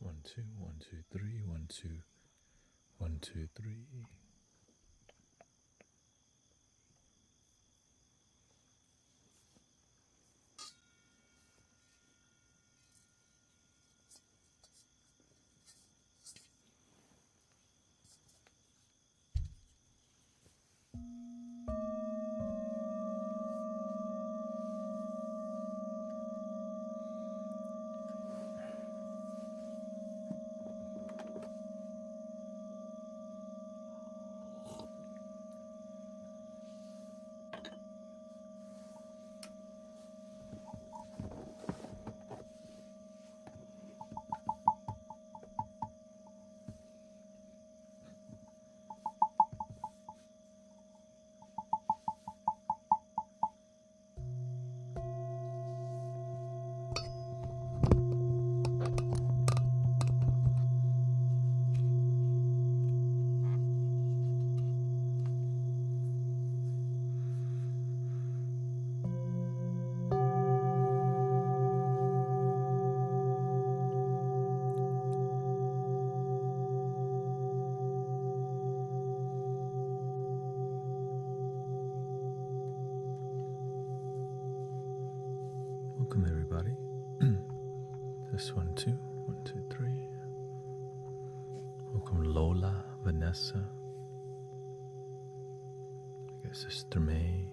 1, 2, 1, 2, 3, 1, 2, 1, 2, 3. Welcome everybody. This 1, 2, 1, 2, 3. Welcome Lola, Vanessa. I guess Sister May.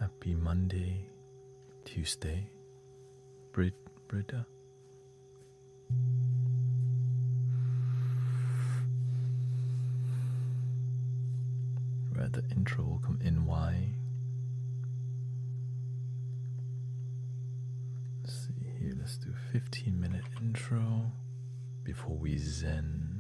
Happy Monday, Tuesday, Britta. The intro will come in Y. Let's see here, let's do a 15-minute intro before we zen.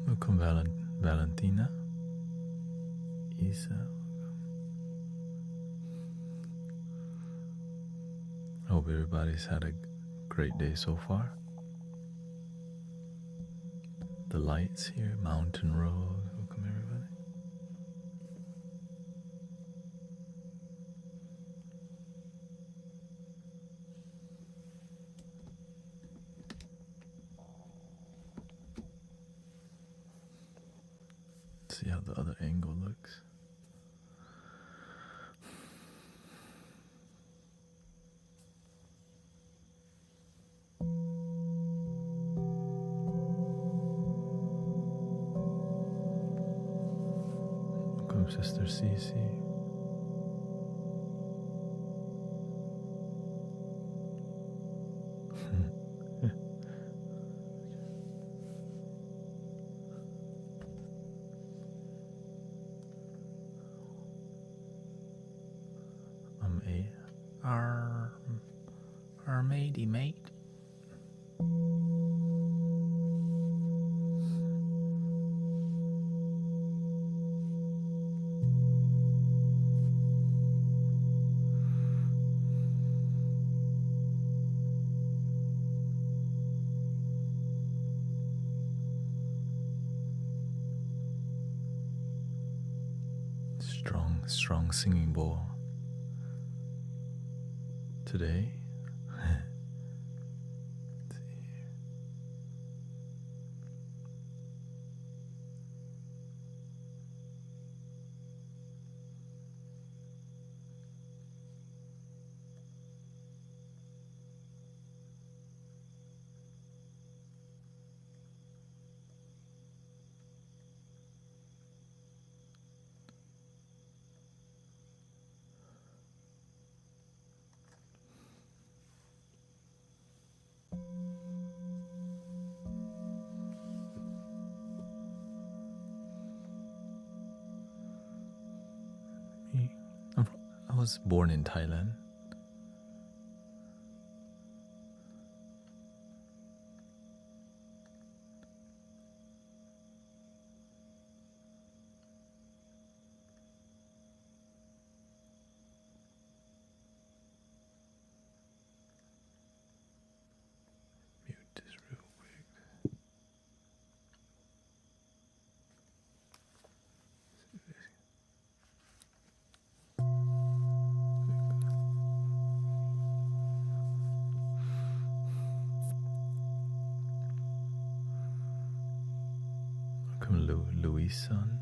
Welcome Valentina, Isa. Hope everybody's had a great day so far. The lights here, Mountain Road. Welcome everybody. See how the other angle looks. Welcome, Sister Cece. Our matey mate. Strong singing bowl today. was born in Thailand. Mute this real quick. Welcome, Louis-san.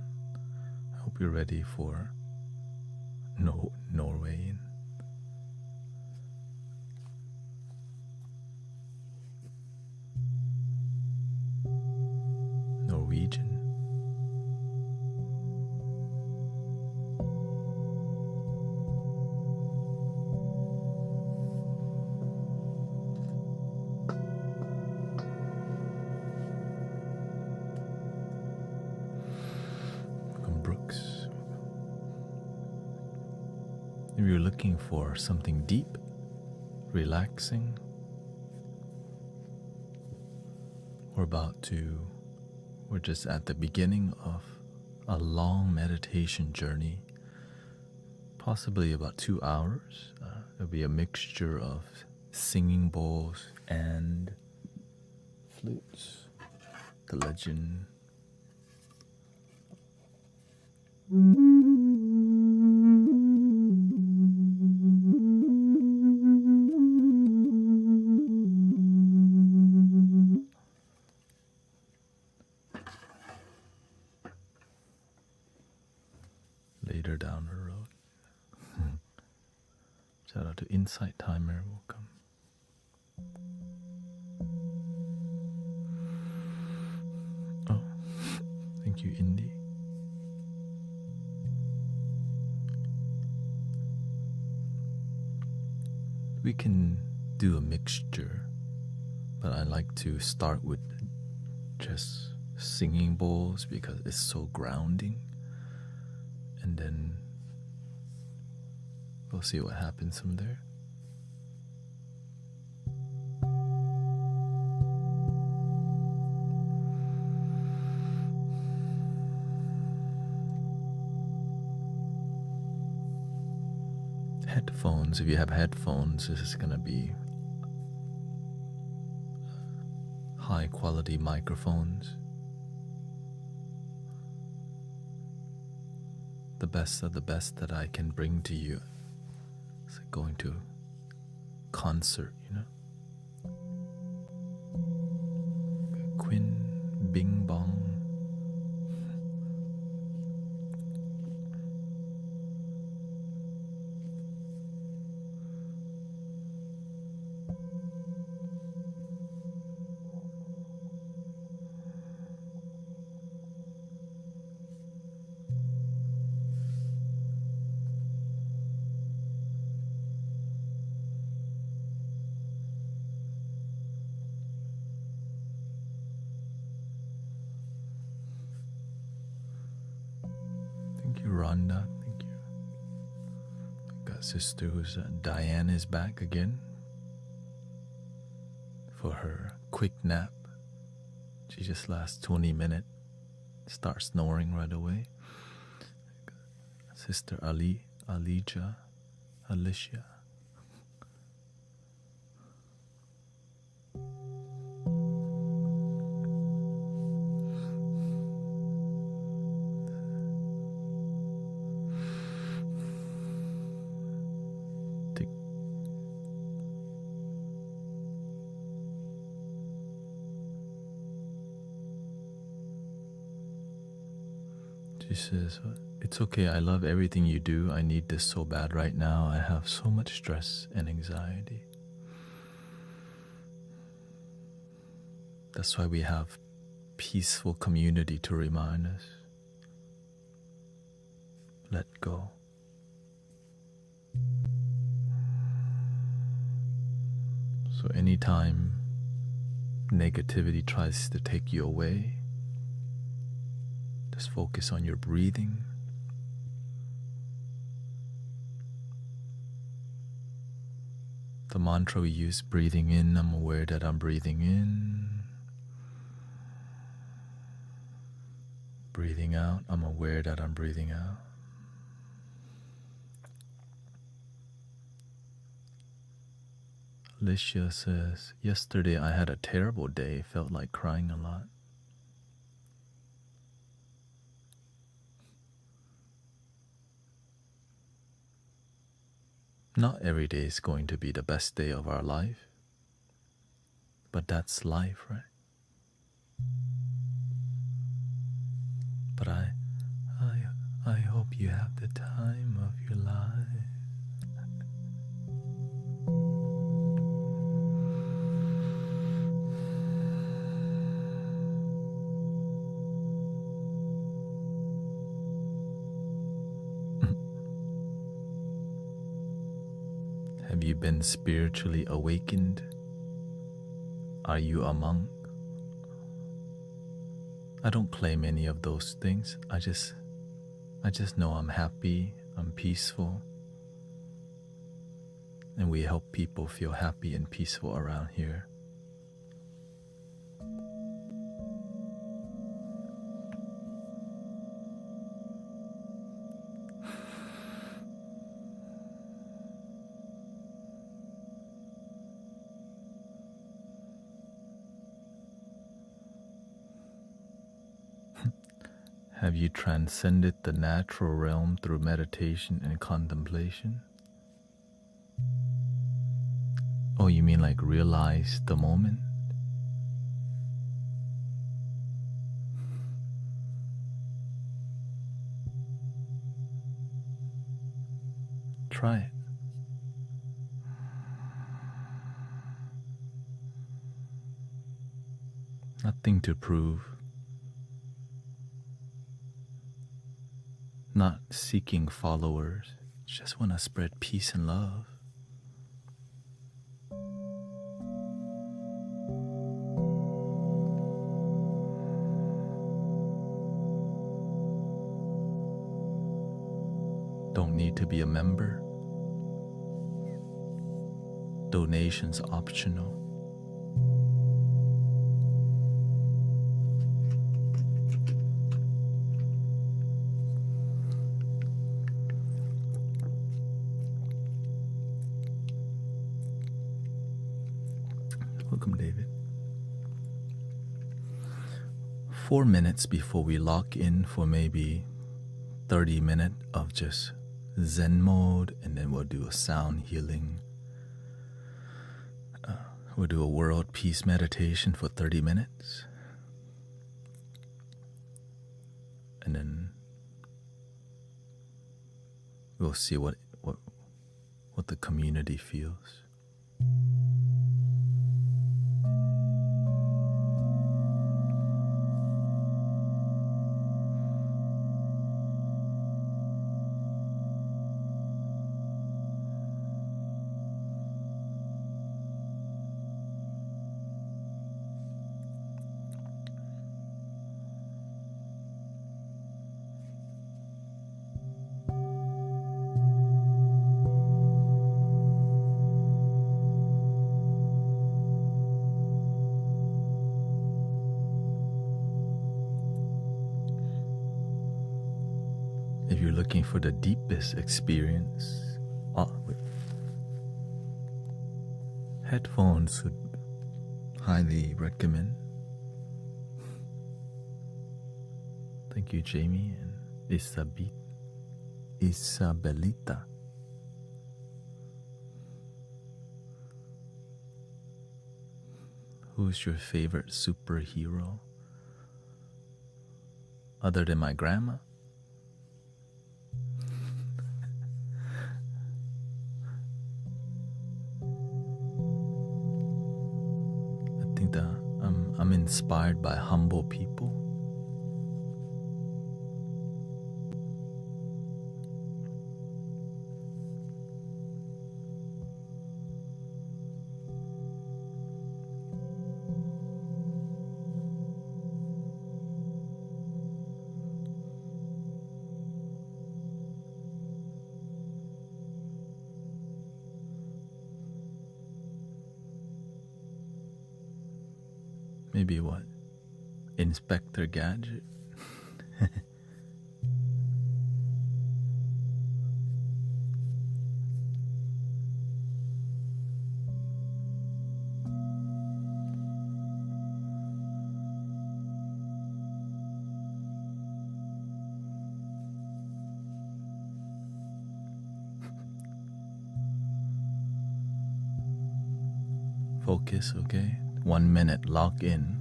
I hope you're ready for Norway. Norwegian. Welcome, Brooks. If you're looking for something deep, relaxing, we're just at the beginning of a long meditation journey, possibly about 2 hours. It'll be a mixture of singing bowls and flutes. The legend. Later down the road. Shout out to Insight Timer, welcome. Oh, thank you, Indy. We can do a mixture, but I like to start with just singing bowls because it's so grounding. And then we'll see what happens from there. Headphones, if you have headphones, this is going to be high quality microphones. The best of the best that I can bring to you. It's like going to a concert, you know? Quinn, Bing Bong. Thank you, Rhonda. Thank you. Got sister who's Diane is back again for her quick nap. She just lasts 20 minutes. Starts snoring right away. Sister Alicia. She says, "It's okay, I love everything you do. I need this so bad right now. I have so much stress and anxiety." That's why we have peaceful community to remind us. Let go. So anytime negativity tries to take you away, just focus on your breathing. The mantra we use, breathing in, I'm aware that I'm breathing in. Breathing out, I'm aware that I'm breathing out. Alicia says, yesterday I had a terrible day, felt like crying a lot. Not every day is going to be the best day of our life, but that's life, right? But I hope you have the time of your life. Have you been spiritually awakened? Are you a monk? I don't claim any of those things. I just know I'm happy, I'm peaceful, and we help people feel happy and peaceful around here. Have you transcended the natural realm through meditation and contemplation? Oh, you mean like realize the moment? Try it. Nothing to prove. Not seeking followers. Just want to spread peace and love. Don't need to be a member. Donations optional. Welcome, David. 4 minutes before we lock in for maybe 30 minutes of just Zen mode, and then we'll do a sound healing. We'll do a world peace meditation for 30 minutes. And then we'll see what the community feels. If you're looking for the deepest experience, headphones would highly recommend. Thank you, Jamie and Isabelita. Who's your favorite superhero? Other than my grandma? I think that I'm inspired by humble people. Maybe what? Inspector Gadget? Focus, okay? 1 minute, lock in.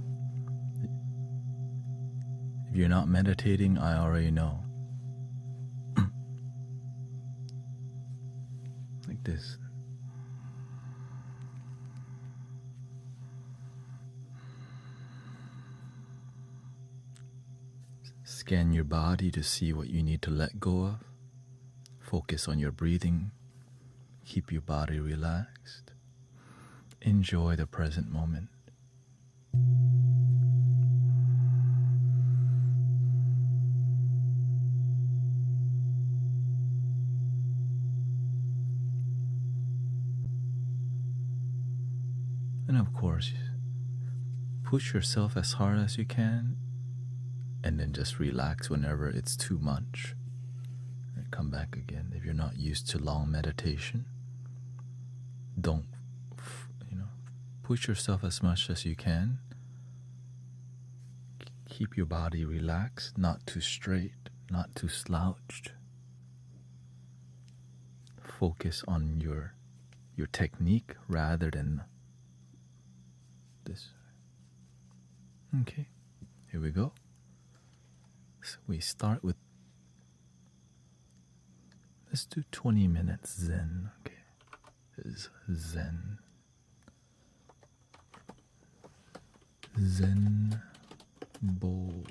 If you're not meditating, I already know. Like this. Scan your body to see what you need to let go of. Focus on your breathing. Keep your body relaxed. Enjoy the present moment. And of course, push yourself as hard as you can, and then just relax whenever it's too much. And come back again. If you're not used to long meditation, don't, push yourself as much as you can. Keep your body relaxed, not too straight, not too slouched. Focus on your technique rather than this. Okay, here we go. So we start with, let's do 20 minutes Zen. Okay, this is Zen. Zen bowls.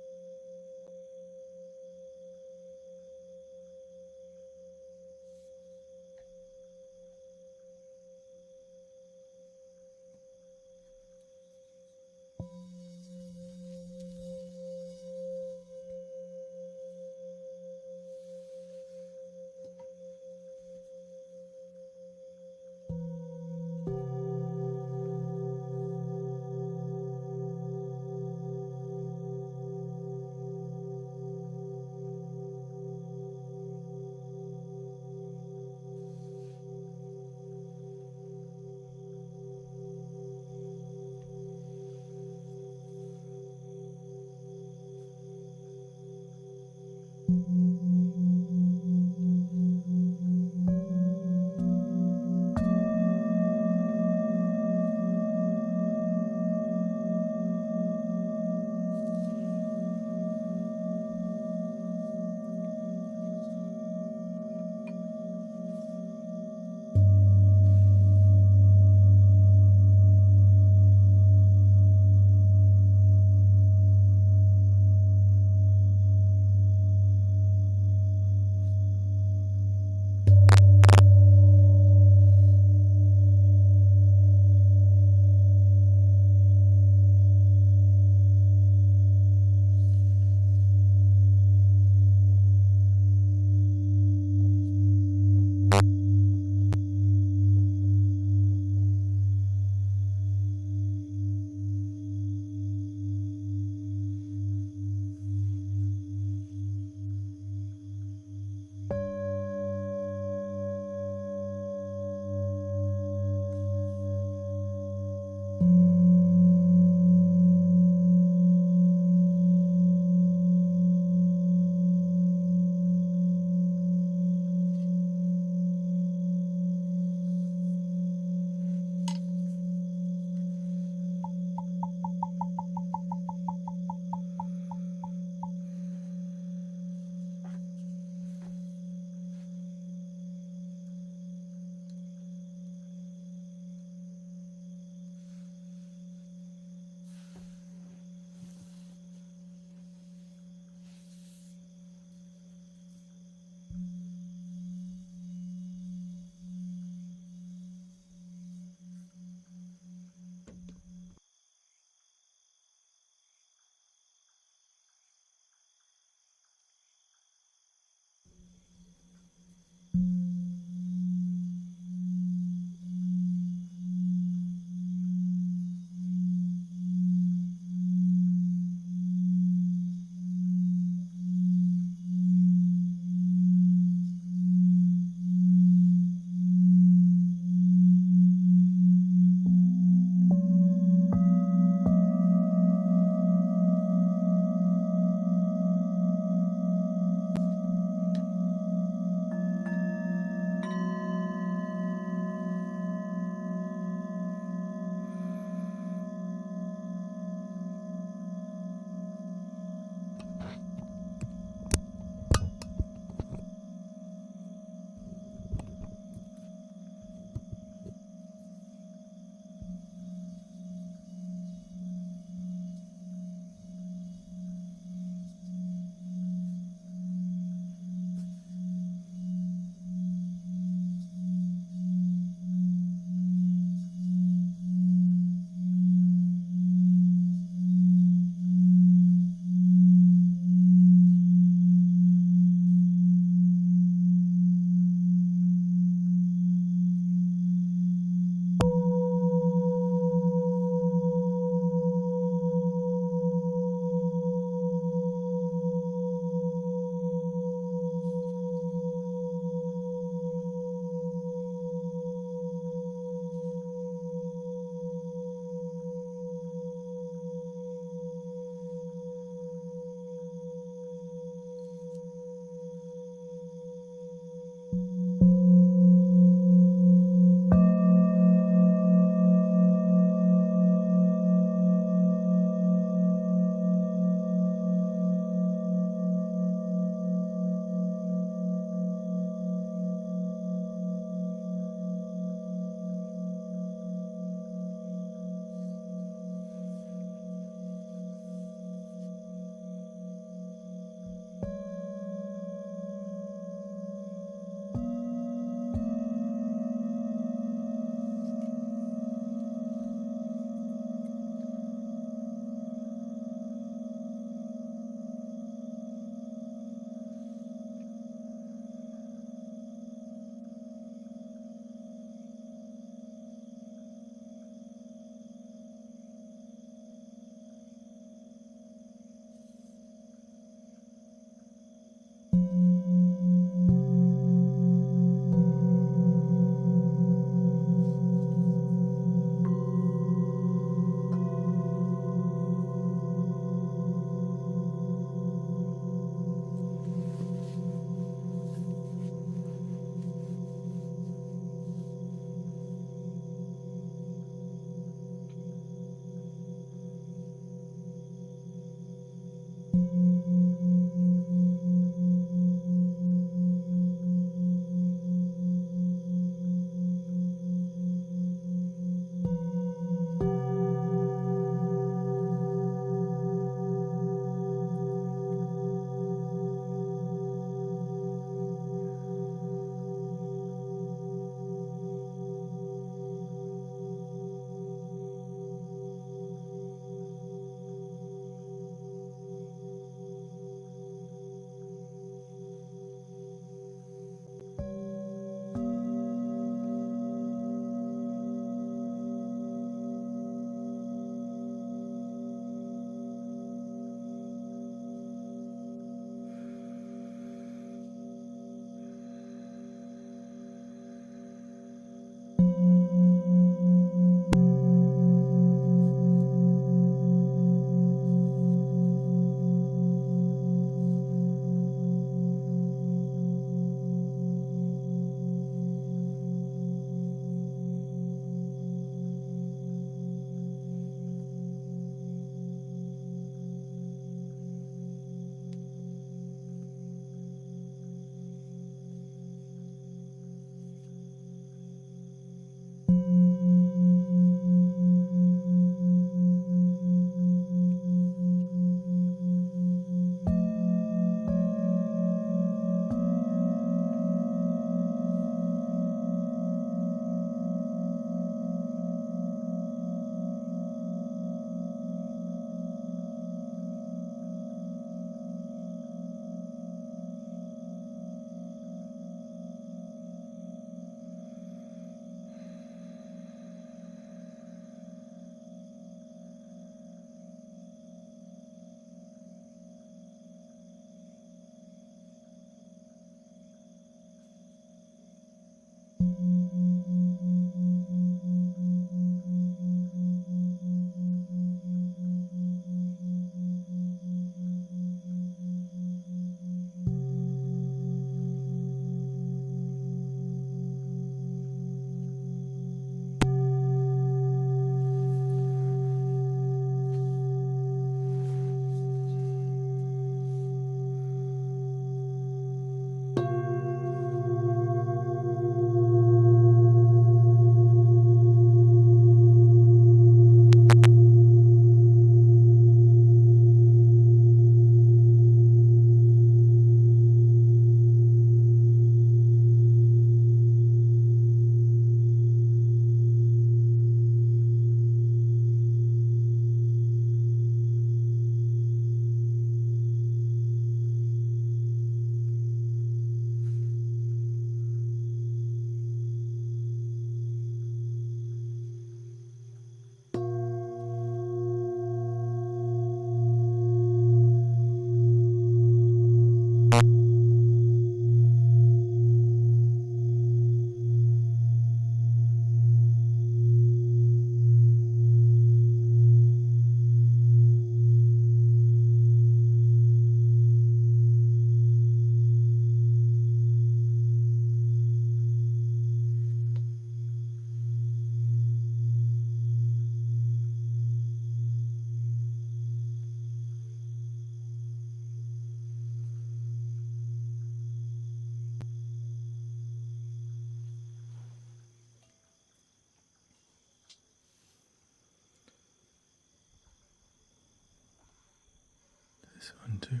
This one too.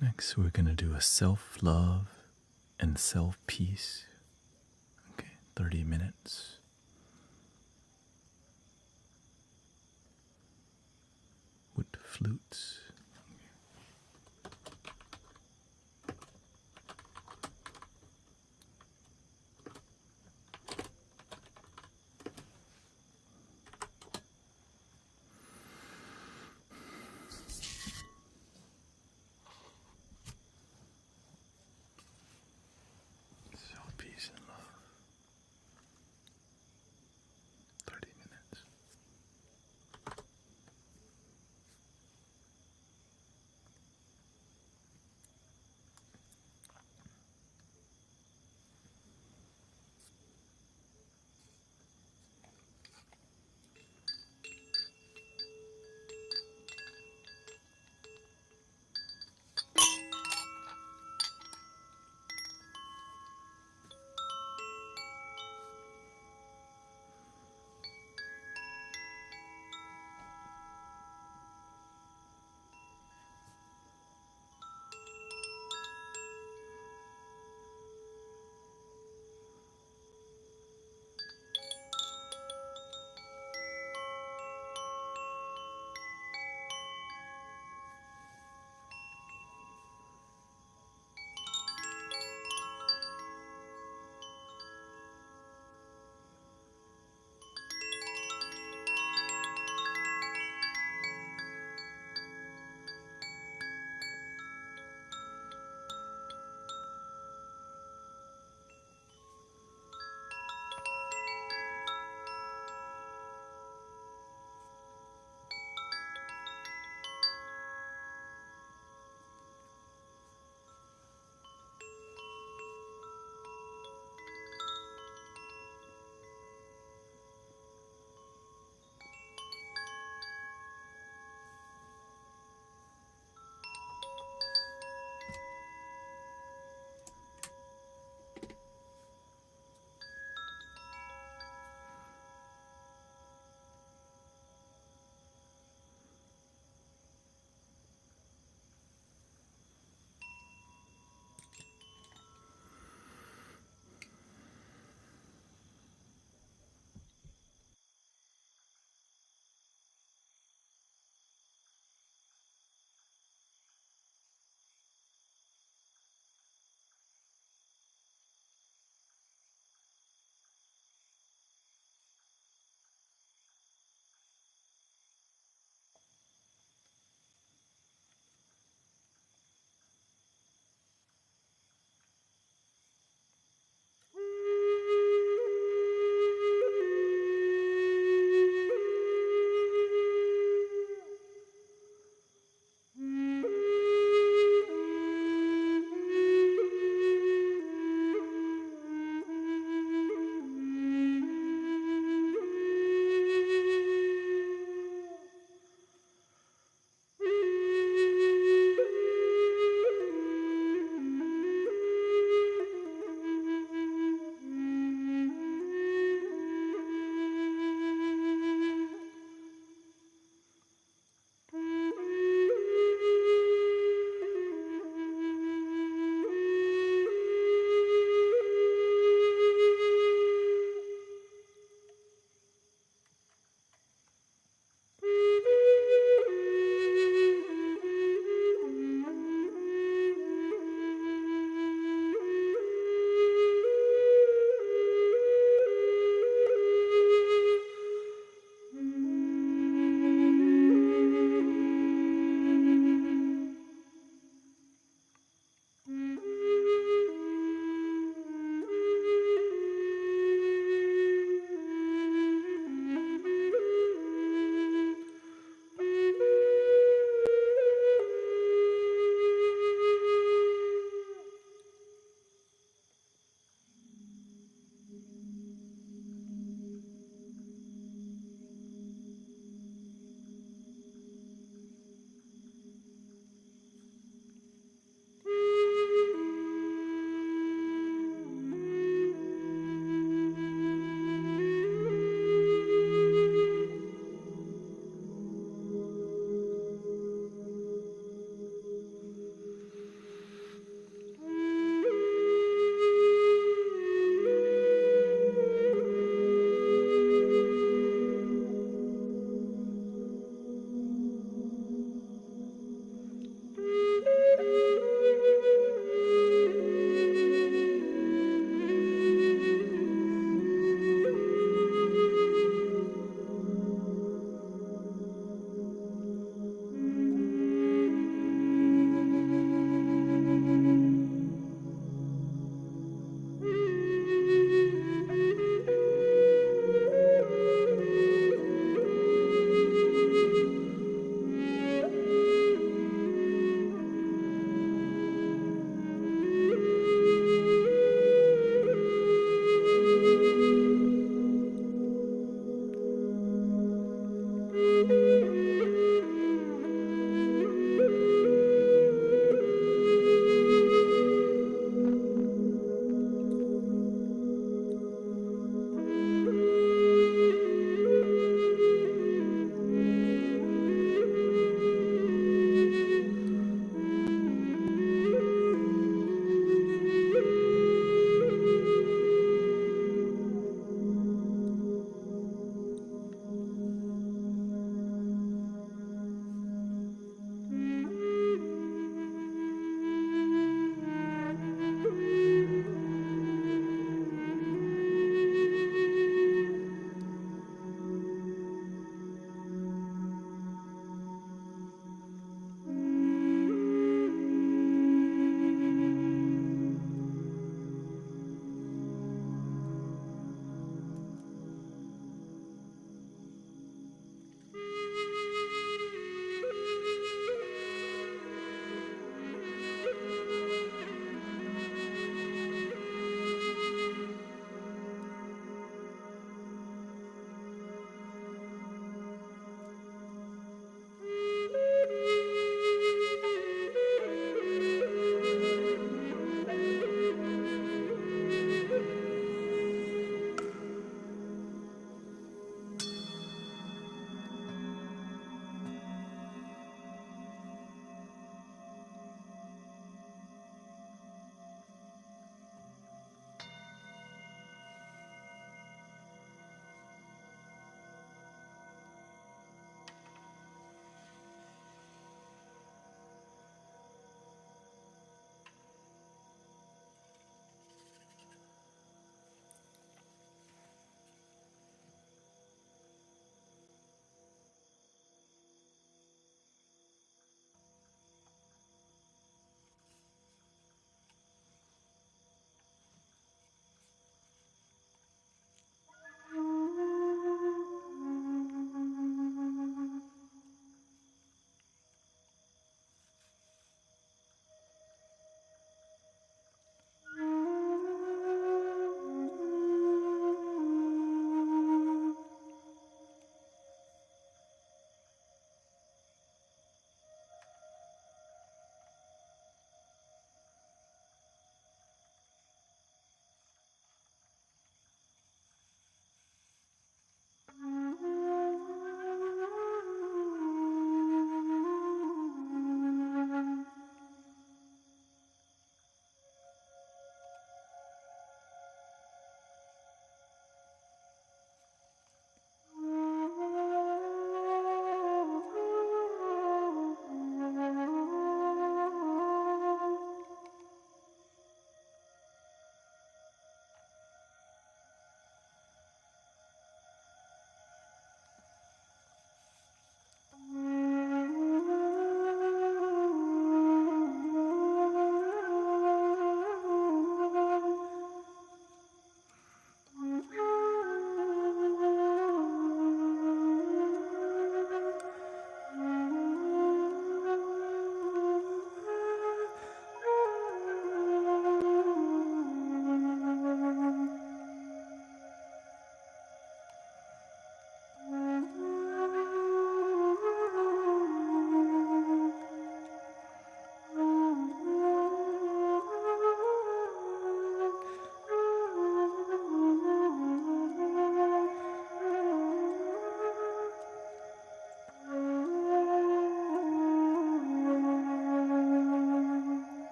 Next, we're going to do a self-love and self-peace. Okay, 30 minutes. With flutes. Peace and love. 30 minutes.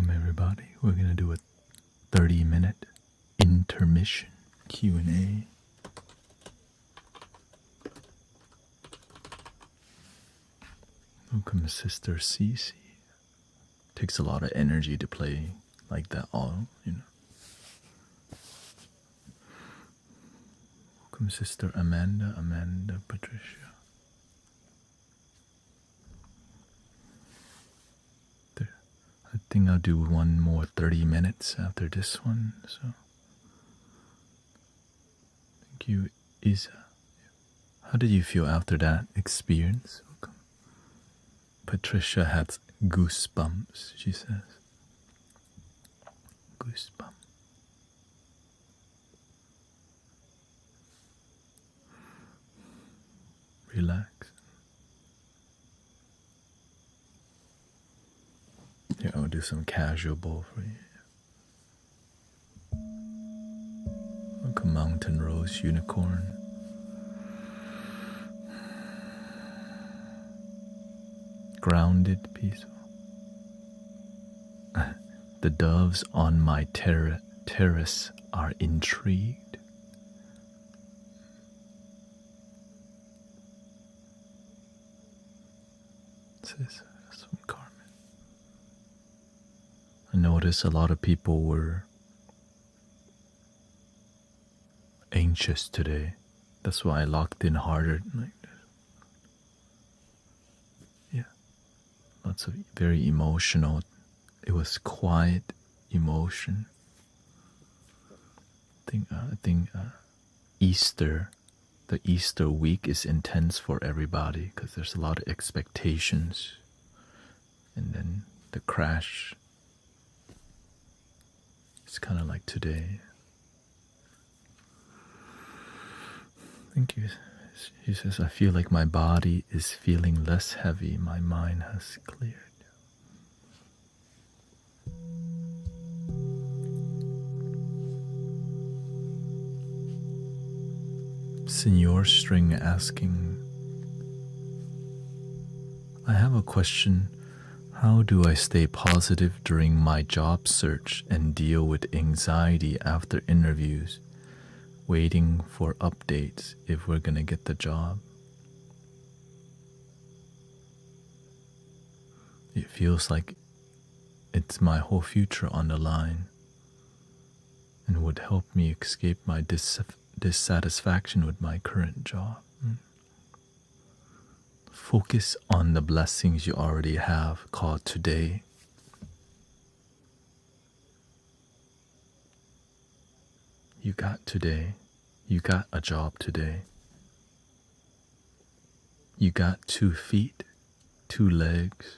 Welcome everybody. We're gonna do a 30-minute intermission Q&A. Welcome Sister Cece. Takes a lot of energy to play like that all, Welcome Sister Amanda, Patricia. I think I'll do one more 30 minutes after this one, so thank you, Isa. How did you feel after that experience? Welcome. Patricia had goosebumps, she says. Goosebumps. Relax. Here, I'll do some casual bowl for you. Like a mountain rose unicorn. Grounded, peaceful. The doves on my terrace are intrigued. That's from Carmen. I noticed a lot of people were anxious today. That's why I locked in harder like this. Yeah. Lots of very emotional. It was quiet emotion. I think Easter, the Easter week is intense for everybody because there's a lot of expectations. And then the crash. It's kind of like today. Thank you. He says, I feel like my body is feeling less heavy. My mind has cleared. Senor String asking, I have a question. How do I stay positive during my job search and deal with anxiety after interviews, waiting for updates if we're gonna get the job? It feels like it's my whole future on the line and would help me escape my dissatisfaction with my current job. Focus on the blessings you already have called today. You got today. You got a job today. You got 2 feet, 2 legs,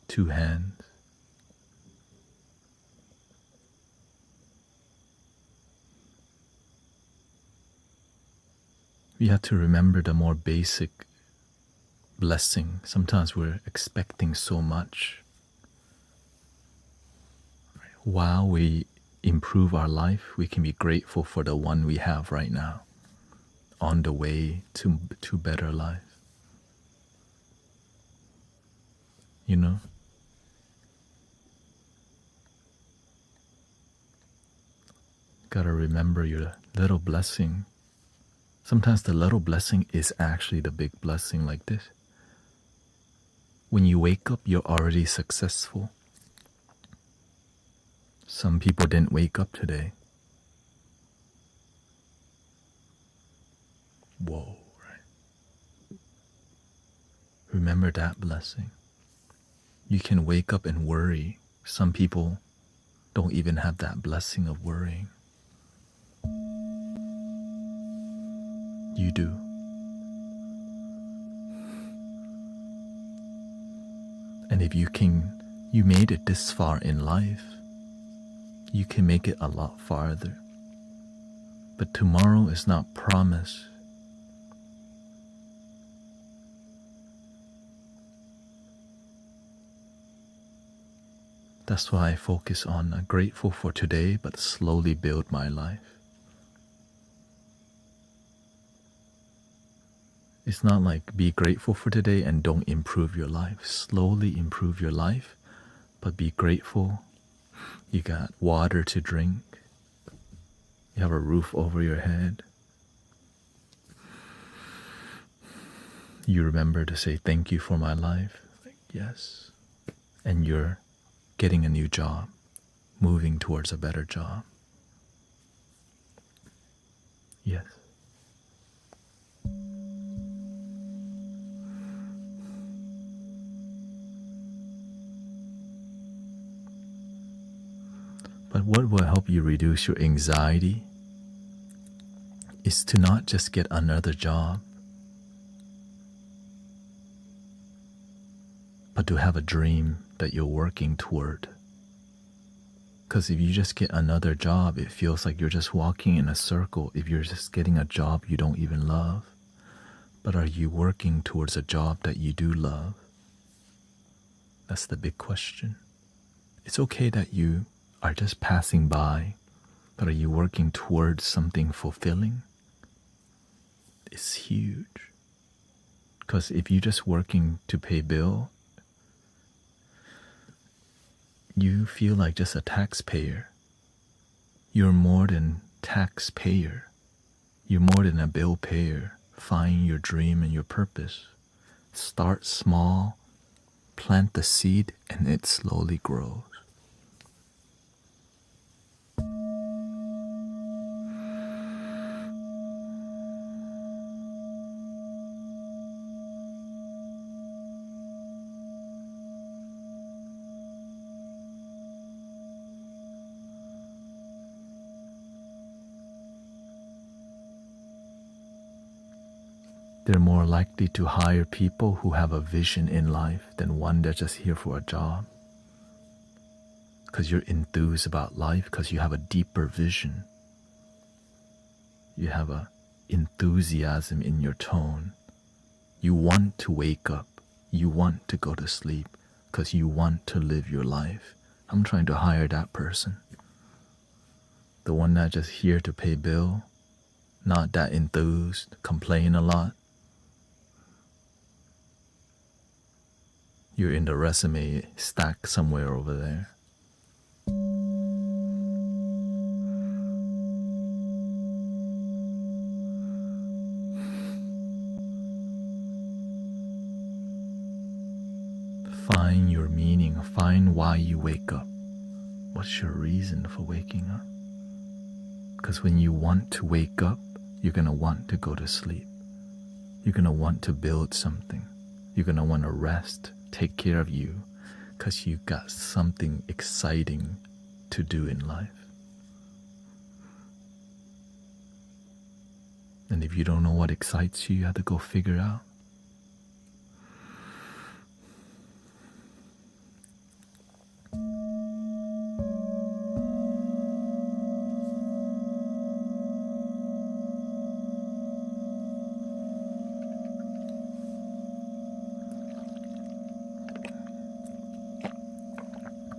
2 hands. We have to remember the more basic blessing. Sometimes we're expecting so much. While we improve our life, we can be grateful for the one we have right now, on the way to better life. You know? Gotta remember your little blessing. Sometimes the little blessing is actually the big blessing, like this. When you wake up, you're already successful. Some people didn't wake up today. Whoa, right? Remember that blessing. You can wake up and worry. Some people don't even have that blessing of worrying. You do. And if you made it this far in life, you can make it a lot farther. But tomorrow is not promised. That's why I focus on grateful for today, but slowly build my life. It's not like be grateful for today and don't improve your life. Slowly improve your life, But be grateful. You got water to drink. You have a roof over your head. You remember to say thank you for my life. Like, yes. And you're getting a new job, moving towards a better job. Yes. But what will help you reduce your anxiety is to not just get another job, but to have a dream that you're working toward. Because if you just get another job, it feels like you're just walking in a circle if you're just getting a job you don't even love. But are you working towards a job that you do love? That's the big question. It's okay that you are just passing by, but are you working towards something fulfilling? It's huge. Because if you're just working to pay bill, you feel like just a taxpayer. You're more than taxpayer. You're more than a bill payer. Find your dream and your purpose. Start small, plant the seed, and it slowly grows. They're more likely to hire people who have a vision in life than one that's just here for a job. Because you're enthused about life, because you have a deeper vision. You have a enthusiasm in your tone. You want to wake up. You want to go to sleep because you want to live your life. I'm trying to hire that person. The one that's just here to pay bill, not that enthused, complain a lot. You're in the resume stack somewhere over there. Find your meaning. Find why you wake up. What's your reason for waking up? Because when you want to wake up, you're going to want to go to sleep. You're going to want to build something. You're going to want to rest, take care of you, because you got something exciting to do in life. And if you don't know what excites you, you have to go figure it out.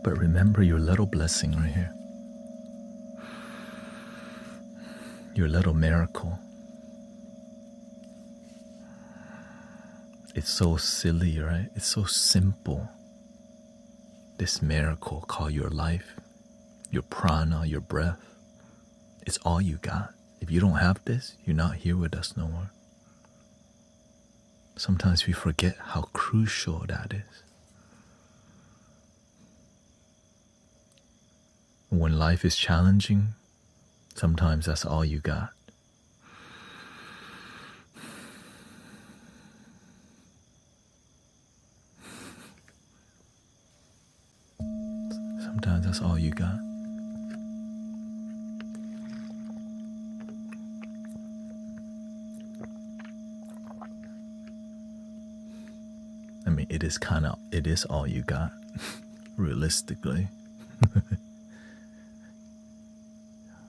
But remember your little blessing right here. Your little miracle. It's so silly, right? It's so simple. This miracle called your life, your prana, your breath. It's all you got. If you don't have this, you're not here with us no more. Sometimes we forget how crucial that is. When life is challenging, sometimes that's all you got. Sometimes that's all you got. I mean, it is all you got, realistically.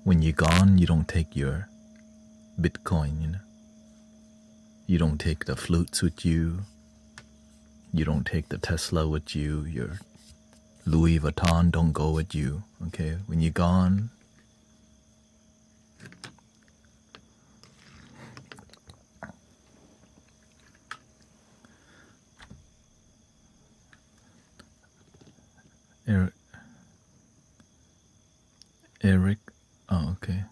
When you're gone, you don't take your Bitcoin, you know. You don't take the flutes with you. You don't take the Tesla with you. Your Louis Vuitton don't go with you, okay? When you're gone, Eric, oh, okay.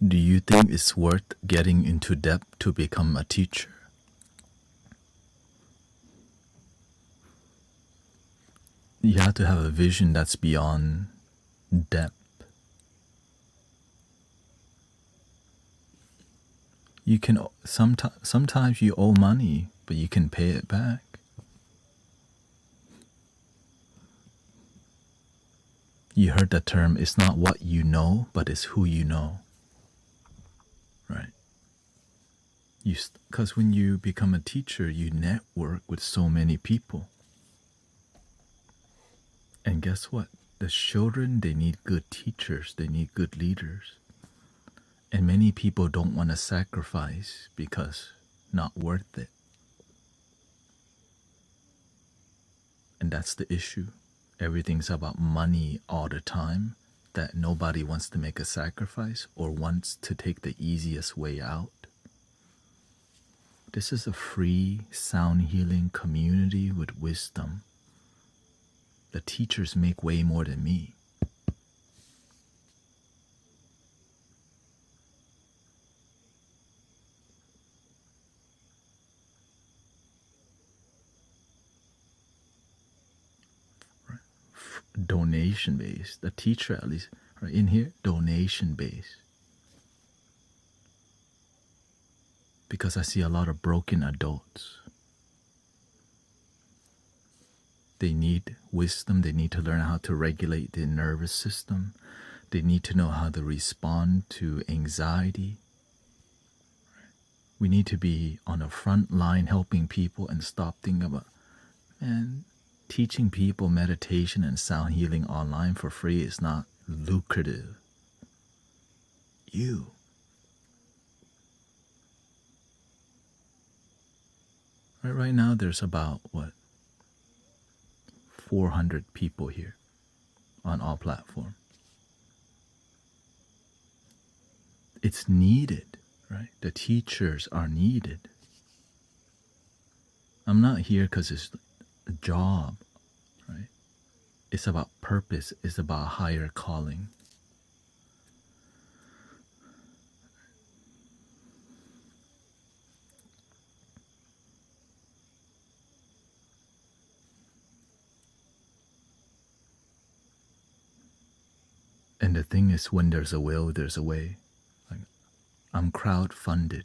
Do you think it's worth getting into debt to become a teacher? You have to have a vision that's beyond debt. You can sometimes you owe money, but you can pay it back. You heard the term, it's not what you know, but it's who you know. Right? Because when you become a teacher, you network with so many people. And guess what? The children, they need good teachers. They need good leaders. And many people don't want to sacrifice because not worth it. And that's the issue. Everything's about money all the time, that nobody wants to make a sacrifice or wants to take the easiest way out. This is a free sound healing community with wisdom. The teachers make way more than me. Donation based. The teacher, at least, right in here, donation based. Because I see a lot of broken adults. They need wisdom. They need to learn how to regulate their nervous system. They need to know how to respond to anxiety. We need to be on the front line helping people and stop thinking about, man, teaching people meditation and sound healing online for free is not lucrative. Right now there's about, 400 people here on all platforms. It's needed, right? The teachers are needed. I'm not here because it's a job, right? It's about purpose. It's about higher calling. And the thing is, when there's a will, there's a way. Like, I'm crowd-funded.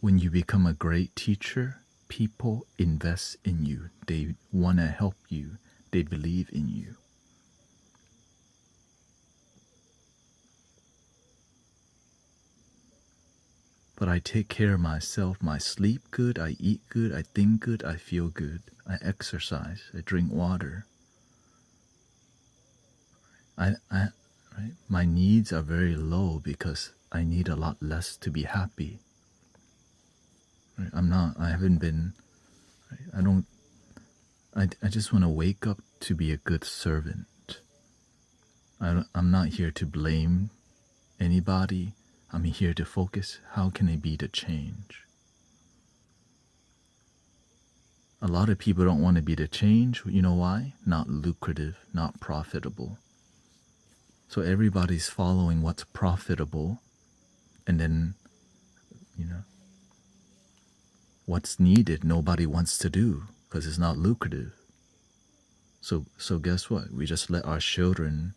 When you become a great teacher, people invest in you. They want to help you. They believe in you. But I take care of myself. I sleep good, I eat good, I think good, I feel good. I exercise, I drink water. Right? My needs are very low because I need a lot less to be happy. Right? I haven't been, right? I just want to wake up to be a good servant. I'm not here to blame anybody. I'm here to focus, how can I be the change? A lot of people don't want to be the change. You know why? Not lucrative, not profitable. So everybody's following what's profitable, and then, what's needed nobody wants to do because it's not lucrative. So guess what? We just let our children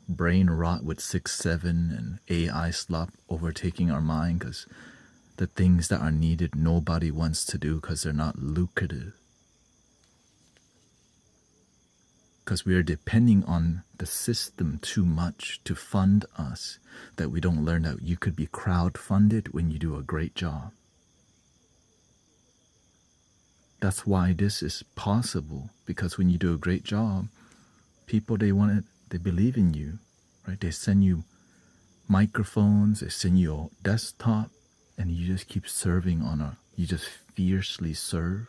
brain rot with 6, 7 and AI slop overtaking our mind because the things that are needed nobody wants to do because they're not lucrative. Because we are depending on the system too much to fund us, that we don't learn that you could be crowd-funded when you do a great job. That's why this is possible, because when you do a great job, people, they believe in you, right? They send you microphones, they send you a desktop, and you just keep serving you just fiercely serve.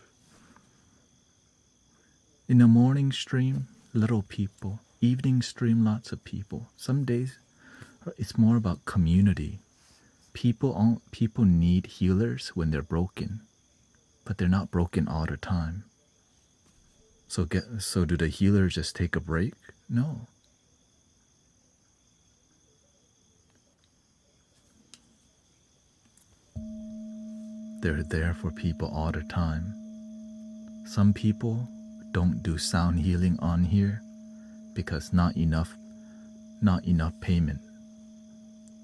In the morning stream, little people. Evening stream, lots of people. Some days, it's more about community. People need healers when they're broken, but they're not broken all the time. So do the healers just take a break? No. They're there for people all the time. Some people don't do sound healing on here because not enough payment.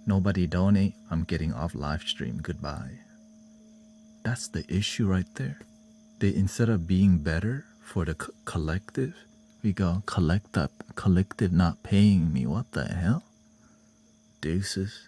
Nobody donate, I'm getting off live stream, goodbye. That's the issue right there. They, instead of being better for the collective, we go collective not paying me. What the hell? Deuces.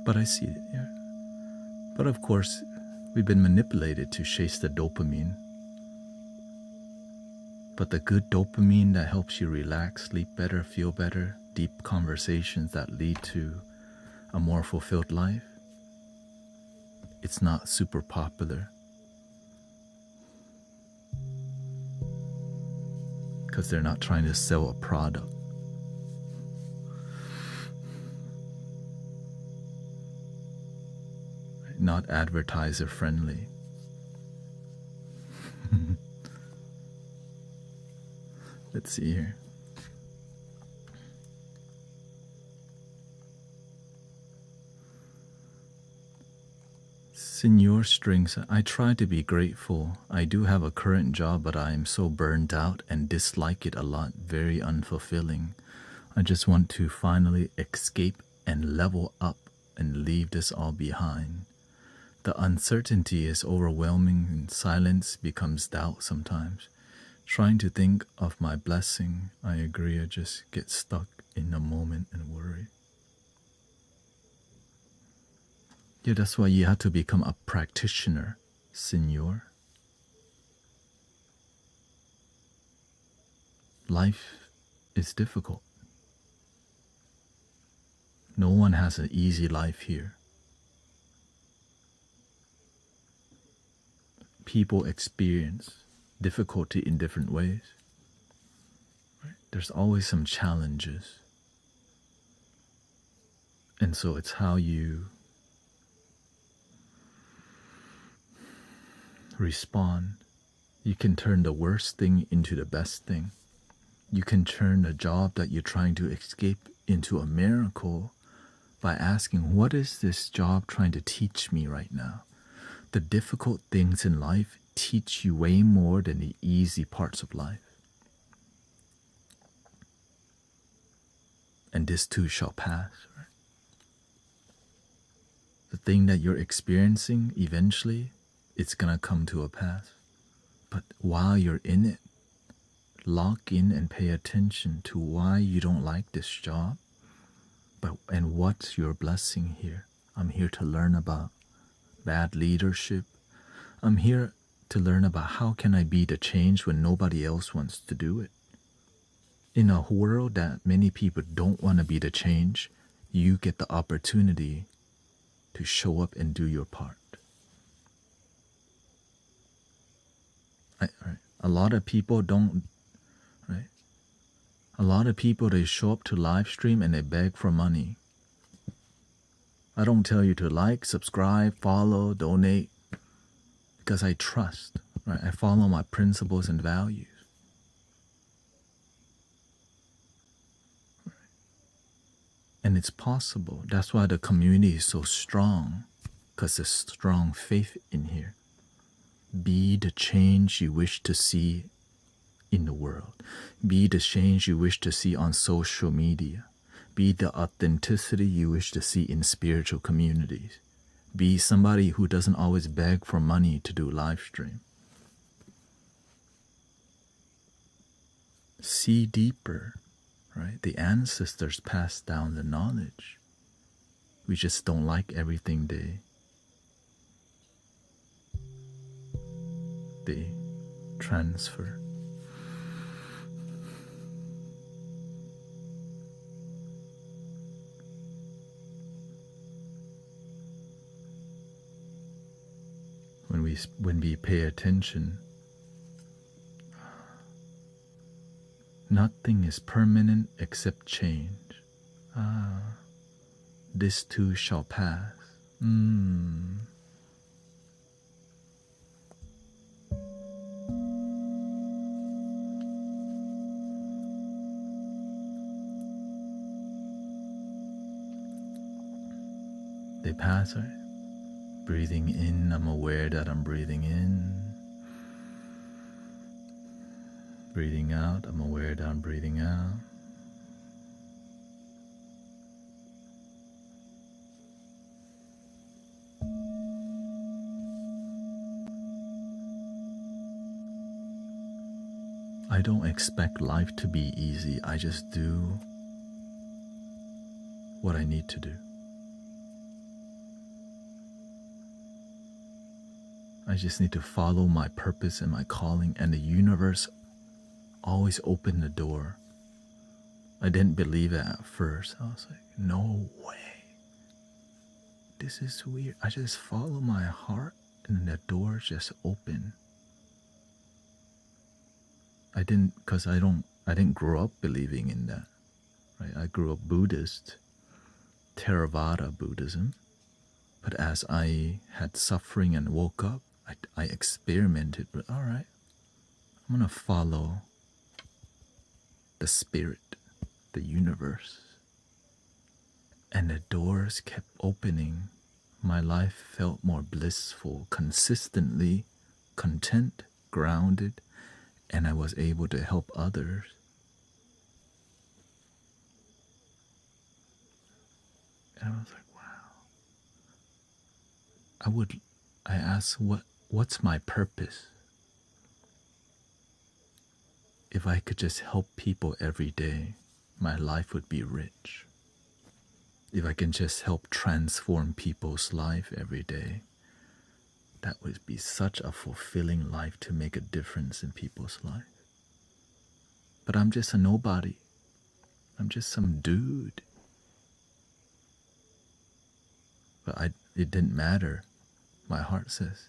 But I see it, yeah. But of course, we've been manipulated to chase the dopamine. But the good dopamine that helps you relax, sleep better, feel better, deep conversations that lead to a more fulfilled life, it's not super popular. Because they're not trying to sell a product. Not advertiser friendly. Let's see here. Senor Strings, I try to be grateful. I do have a current job, but I am so burned out and dislike it a lot. Very unfulfilling. I just want to finally escape and level up and leave this all behind. The uncertainty is overwhelming and silence becomes doubt sometimes. Trying to think of my blessing, I agree, I just get stuck in the moment and worry. Yeah, that's why you have to become a practitioner, senor. Life is difficult. No one has an easy life here. People experience difficulty in different ways. Right? There's always some challenges. And so it's how you respond. You can turn the worst thing into the best thing. You can turn the job that you're trying to escape into a miracle by asking, what is this job trying to teach me right now? The difficult things in life teach you way more than the easy parts of life. And this too shall pass. Right? The thing that you're experiencing, eventually, it's going to come to a pass. But while you're in it, lock in and pay attention to why you don't like this job. And what's your blessing here? I'm here to learn about bad leadership. I'm here to learn about how can I be the change when nobody else wants to do it. In a world that many people don't want to be the change, you get the opportunity to show up and do your part. A lot of people don't, right? A lot of people, they show up to live stream and they beg for money. I don't tell you to like, subscribe, follow, donate, because I trust, right? I follow my principles and values. Right? And it's possible. That's why the community is so strong, because there's strong faith in here. Be the change you wish to see in the world. Be the change you wish to see on social media. Be the authenticity you wish to see in spiritual communities. Be somebody who doesn't always beg for money to do live stream. See deeper, right? The ancestors passed down the knowledge. We just don't like everything they transfer. When we pay attention, nothing is permanent except change. this too shall pass. They pass, right? Breathing in, I'm aware that I'm breathing in. Breathing out, I'm aware that I'm breathing out. I don't expect life to be easy. I just do what I need to do. I just need to follow my purpose and my calling, and the universe always opened the door. I didn't believe it at first. I was like, no way. This is weird. I just follow my heart and the door just open. I didn't grow up believing in that. Right? I grew up Buddhist, Theravada Buddhism. But as I had suffering and woke up, I experimented with, all right, I'm going to follow the spirit, the universe. And the doors kept opening. My life felt more blissful, consistently content, grounded, and I was able to help others. And I was like, wow. I asked, what's my purpose? If I could just help people every day, my life would be rich. If I can just help transform people's life every day, that would be such a fulfilling life to make a difference in people's life. But I'm just a nobody. I'm just some dude. But it didn't matter. My heart says,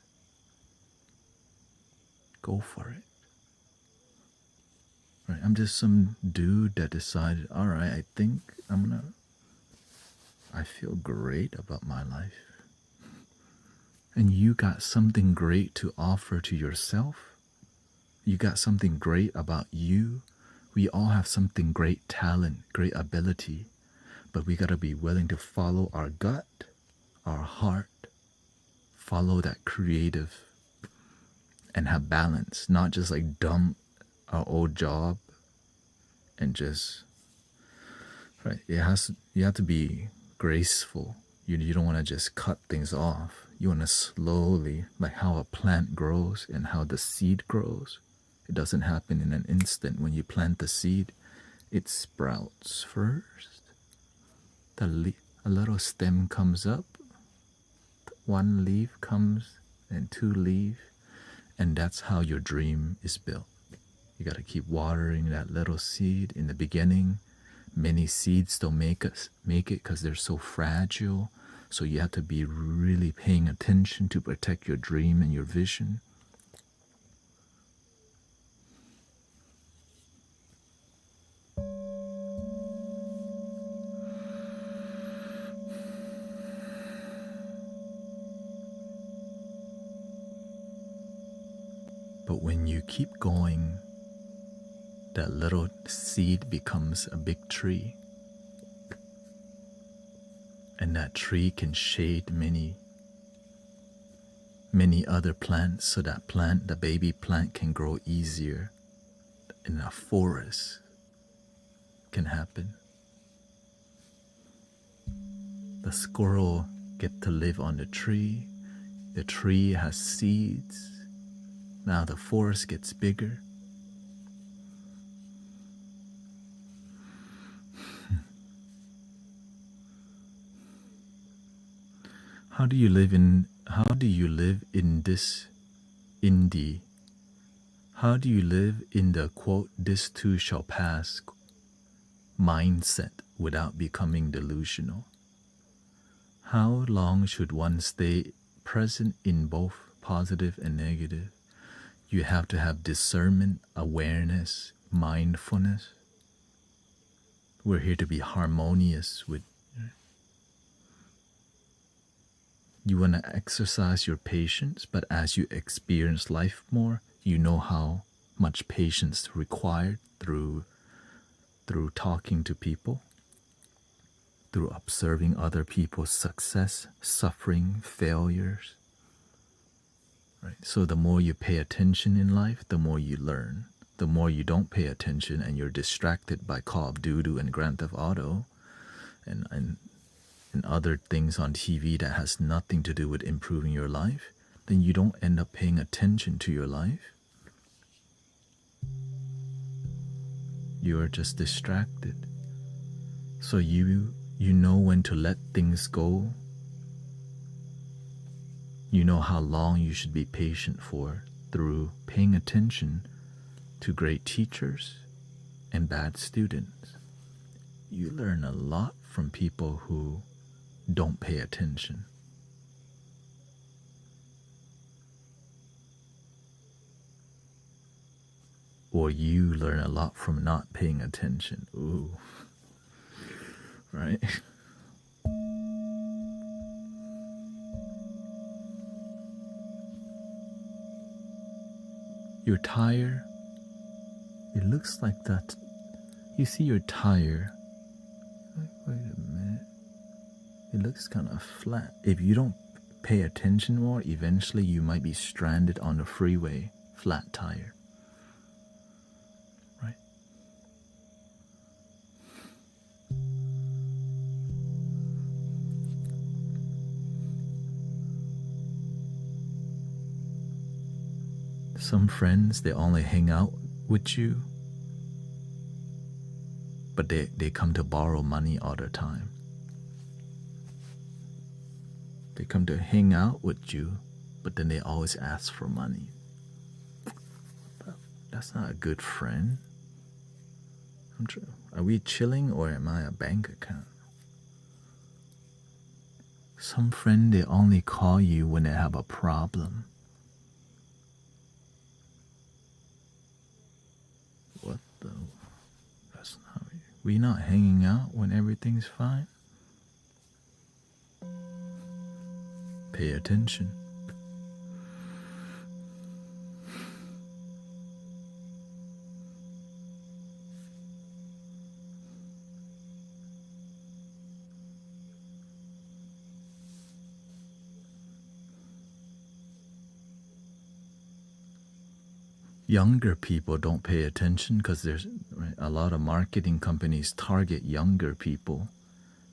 go for it. Right? I'm just some dude that decided, all right, I think I feel great about my life. And you got something great to offer to yourself. You got something great about you. We all have something great talent, great ability, but we got to be willing to follow our gut, our heart, follow that creative, and have balance, not just like dump our old job and just, right? You have to be graceful. You don't want to just cut things off. You want to slowly, like how a plant grows and how the seed grows. It doesn't happen in an instant. When you plant the seed, it sprouts first. A little stem comes up, one leaf comes, and two leaves, and that's how your dream is built. You got to keep watering that little seed in the beginning. Many seeds don't make it because they're so fragile. So you have to be really paying attention to protect your dream and your vision. But when you keep going, that little seed becomes a big tree. And that tree can shade many other plants, so that plant, the baby plant, can grow easier. And a forest can happen. The squirrel get to live on the tree. The tree has seeds. Now the forest gets bigger. How do you live in this indie? How do you live in the quote, this too shall pass mindset without becoming delusional? How long should one stay present in both positive and negative? You have to have discernment, awareness, mindfulness. We're here to be harmonious with. You want to exercise your patience, but as you experience life more, you know how much patience required through talking to people, through observing other people's success, suffering, failures. Right? So the more you pay attention in life, the more you learn. The more you don't pay attention and you're distracted by Call of Duty and Grand Theft Auto and other things on TV that has nothing to do with improving your life, then you don't end up paying attention to your life. You are just distracted. So you know when to let things go. You know how long you should be patient for through paying attention to great teachers and bad students. You learn a lot from people who don't pay attention. Or you learn a lot from not paying attention. Ooh. Right? Your tire, it looks like that. You see your tire. Wait a minute. It looks kind of flat. If you don't pay attention more, eventually you might be stranded on the freeway, flat tire. Right? Some friends, they only hang out with you, but they come to borrow money all the time. They come to hang out with you, but then they always ask for money. But that's not a good friend. Are we chilling or am I a bank account? Some friend, they only call you when they have a problem. What the? That's not. We not hanging out when everything's fine? Pay attention. Younger people don't pay attention because there's a lot of marketing companies target younger people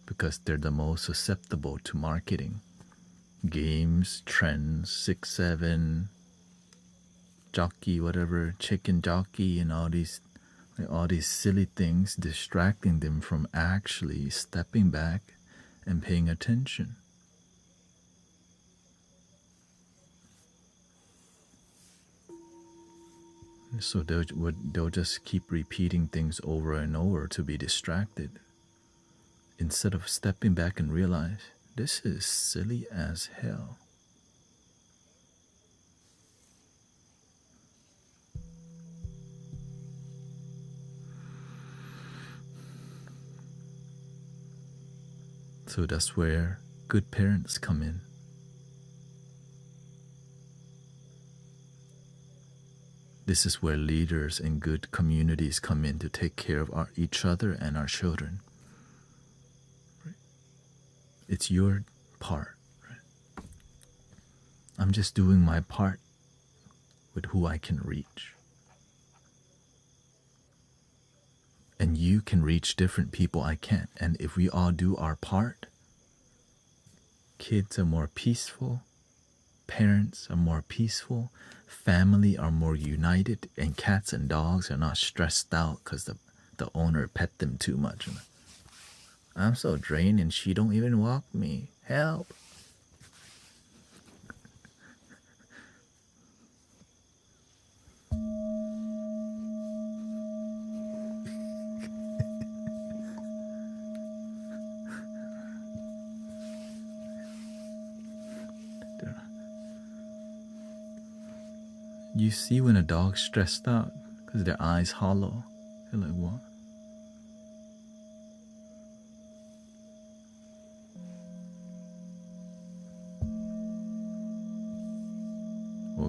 because they're the most susceptible to marketing. Games, trends, 6-7, jockey, whatever, chicken jockey, and all these silly things, distracting them from actually stepping back and paying attention. So they'll just keep repeating things over and over to be distracted, instead of stepping back and realize, this is silly as hell. So that's where good parents come in. This is where leaders and good communities come in to take care of each other and our children. Right? It's your part. Right? I'm just doing my part with who I can reach. And you can reach different people I can't. And if we all do our part, kids are more peaceful, parents are more peaceful, family are more united, and cats and dogs are not stressed out because the owner pet them too much. I'm so drained and she don't even walk me. Help. You see when a dog's stressed out because their eyes hollow. They're like, what?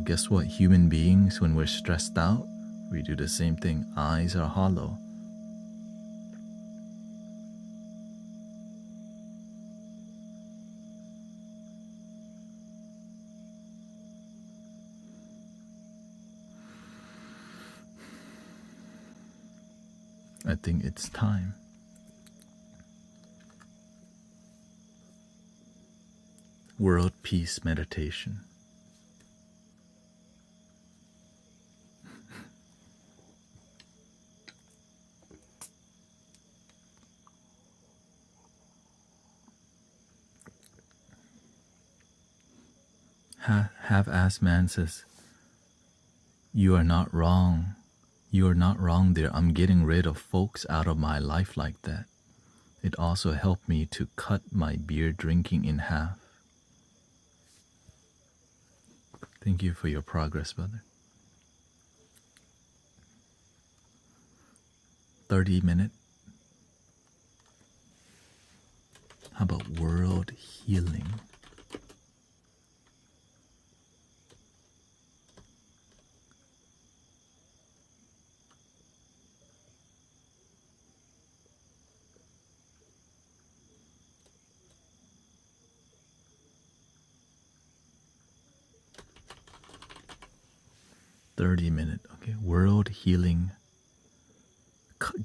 Well, guess what? Human beings, when we're stressed out, we do the same thing. Eyes are hollow. I think it's time. World peace meditation. Half-assed man says, "You are not wrong. You are not wrong there. I'm getting rid of folks out of my life like that. It also helped me to cut my beer drinking in half." Thank you for your progress, brother. 30-minute. How about world healing? Minute, okay. World healing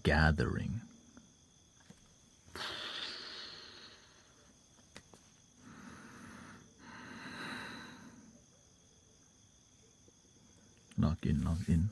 gathering. Lock in.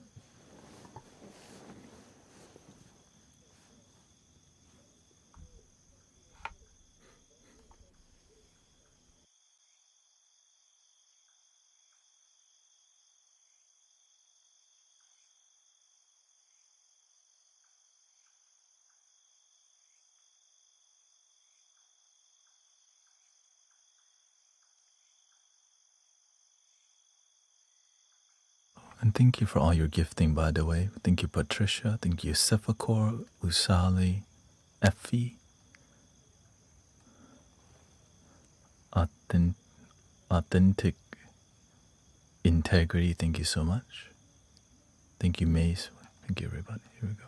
And thank you for all your gifting, by the way. Thank you, Patricia. Thank you, Sephakor, Usali, Effie, Authentic Integrity. Thank you so much. Thank you, Mace. Thank you, everybody. Here we go.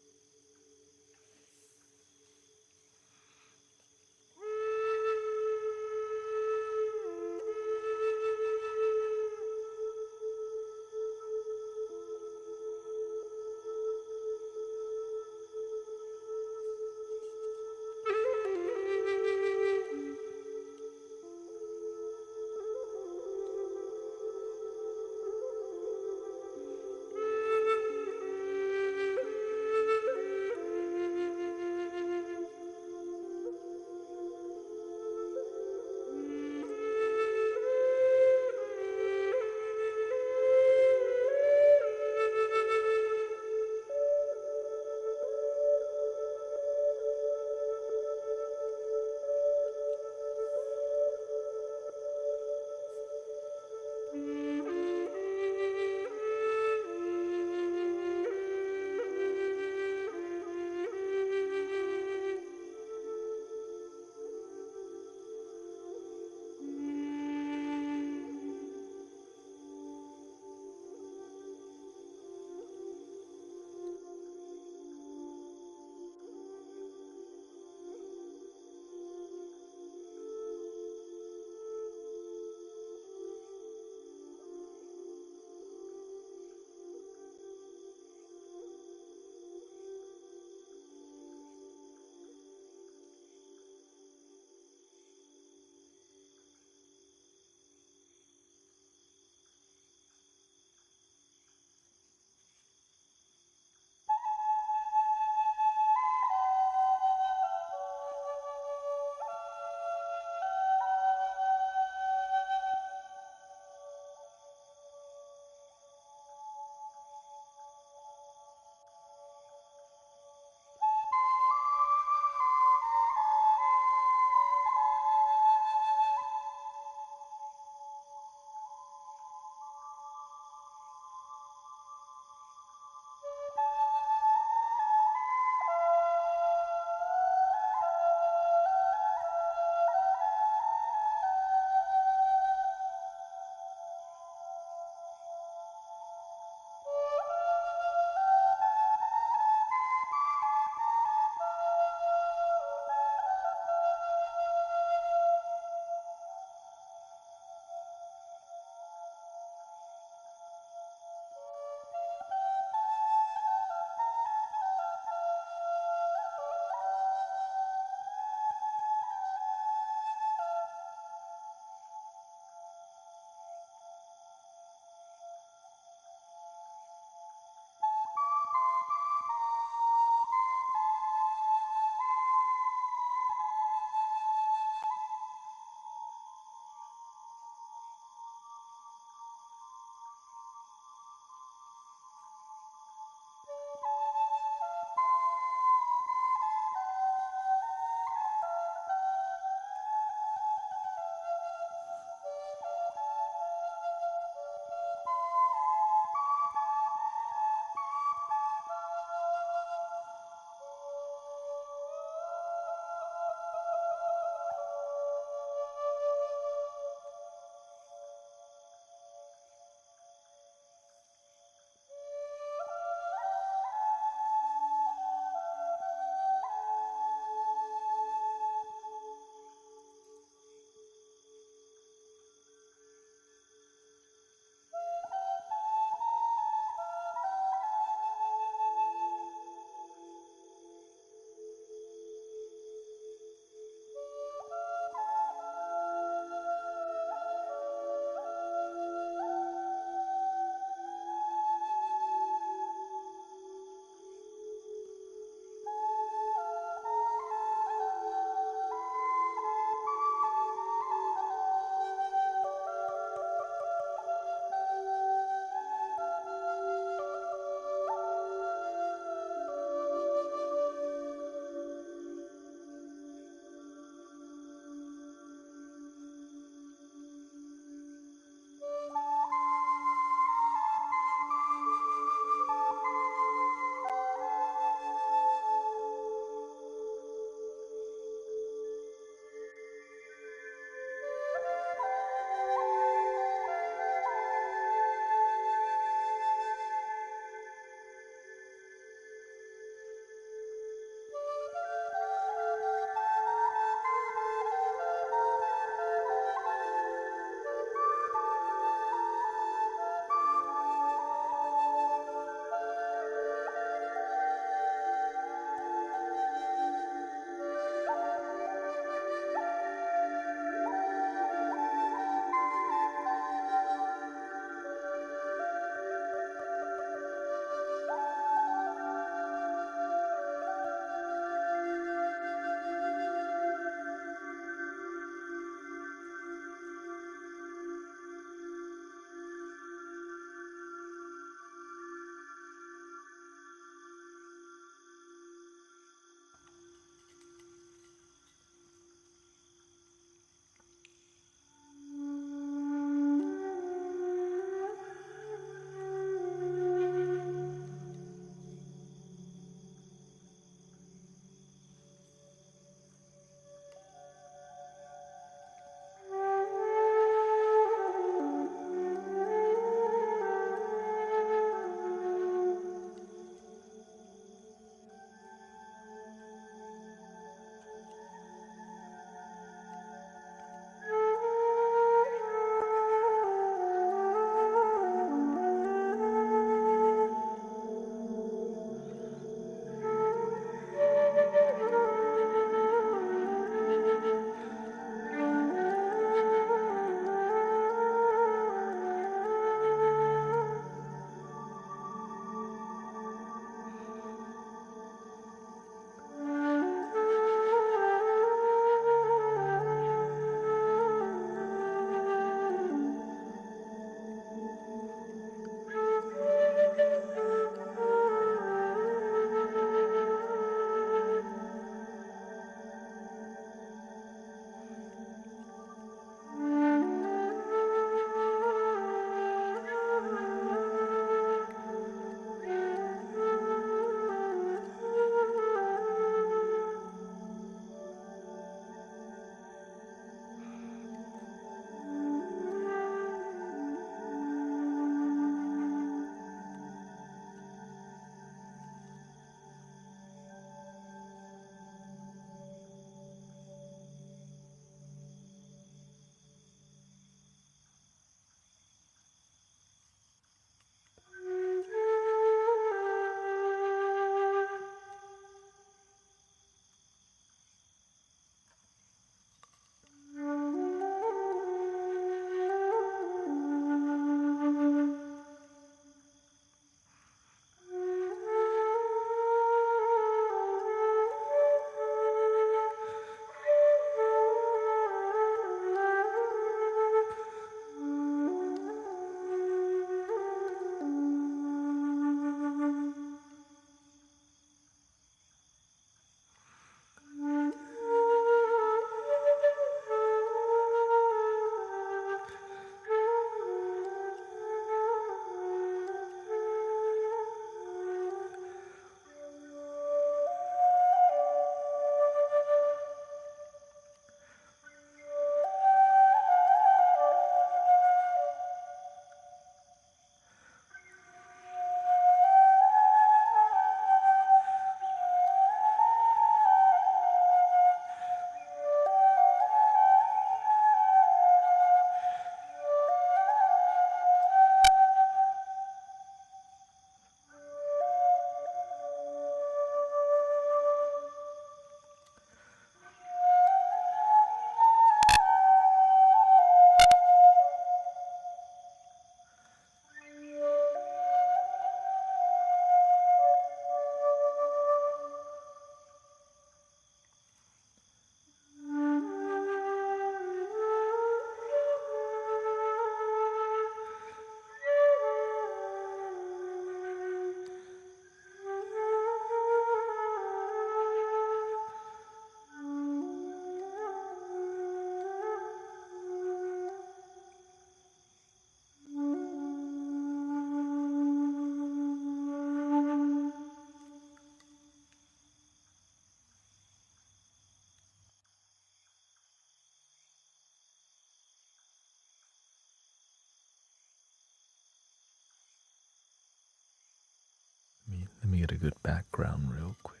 get a good background real quick.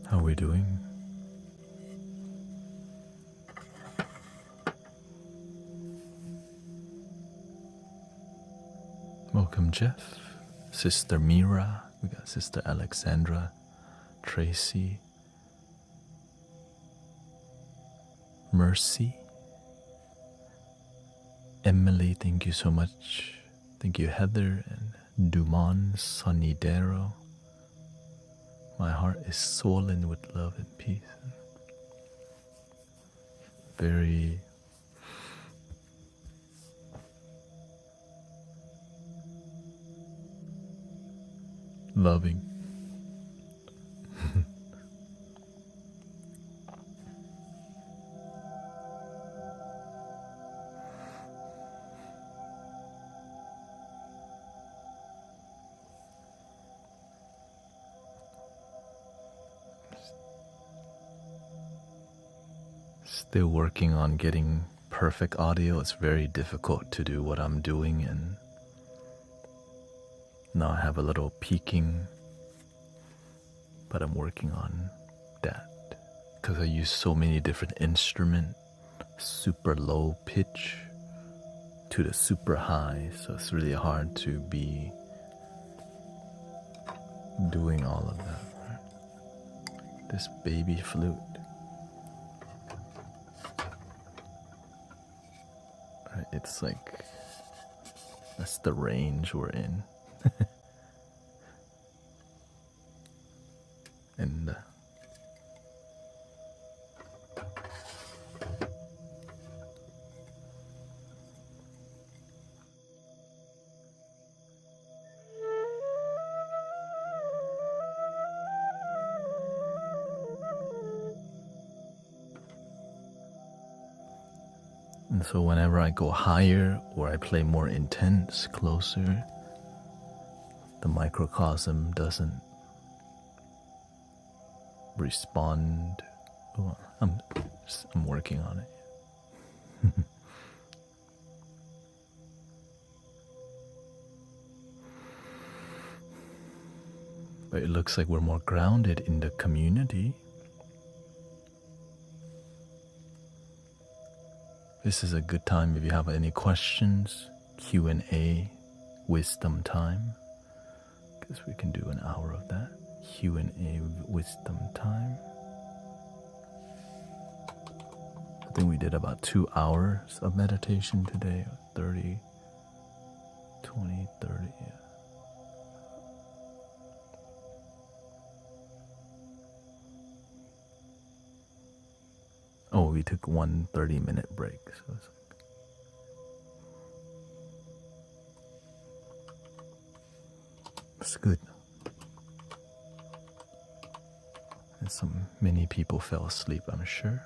How are we doing? Welcome, Jeff, Sister Mira, we got Sister Alexandra, Tracy, Mercy, Emily, thank you so much. Thank you, Heather, and Duman, Sonidero. My heart is swollen with love and peace. Very loving. Still working on getting perfect audio. It's very difficult to do what I'm doing, and now I have a little peaking, but I'm working on that because I use so many different instruments, super low pitch to the super high, so it's really hard to be doing all of that. Right? This baby flute. Right, it's like, that's the range we're in. And so whenever I go higher or I play more intense, closer, the microcosm doesn't respond. Oh, I'm working on it. But it looks like we're more grounded in the community. This is a good time if you have any questions, Q&A, wisdom time, because we can do an hour of that. Q&A wisdom time. I think we did about 2 hours of meditation today, 30, 20, 30. Yeah. Oh, we took 1 30-minute break. So it's good. And many people fell asleep, I'm sure.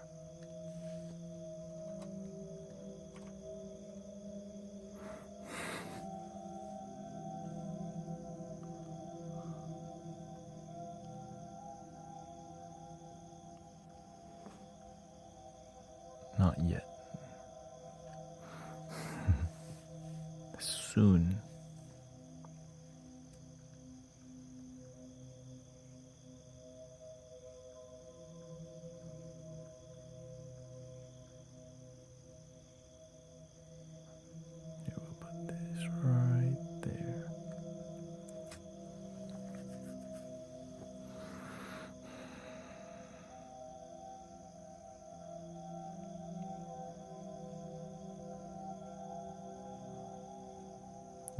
Not yet. Soon.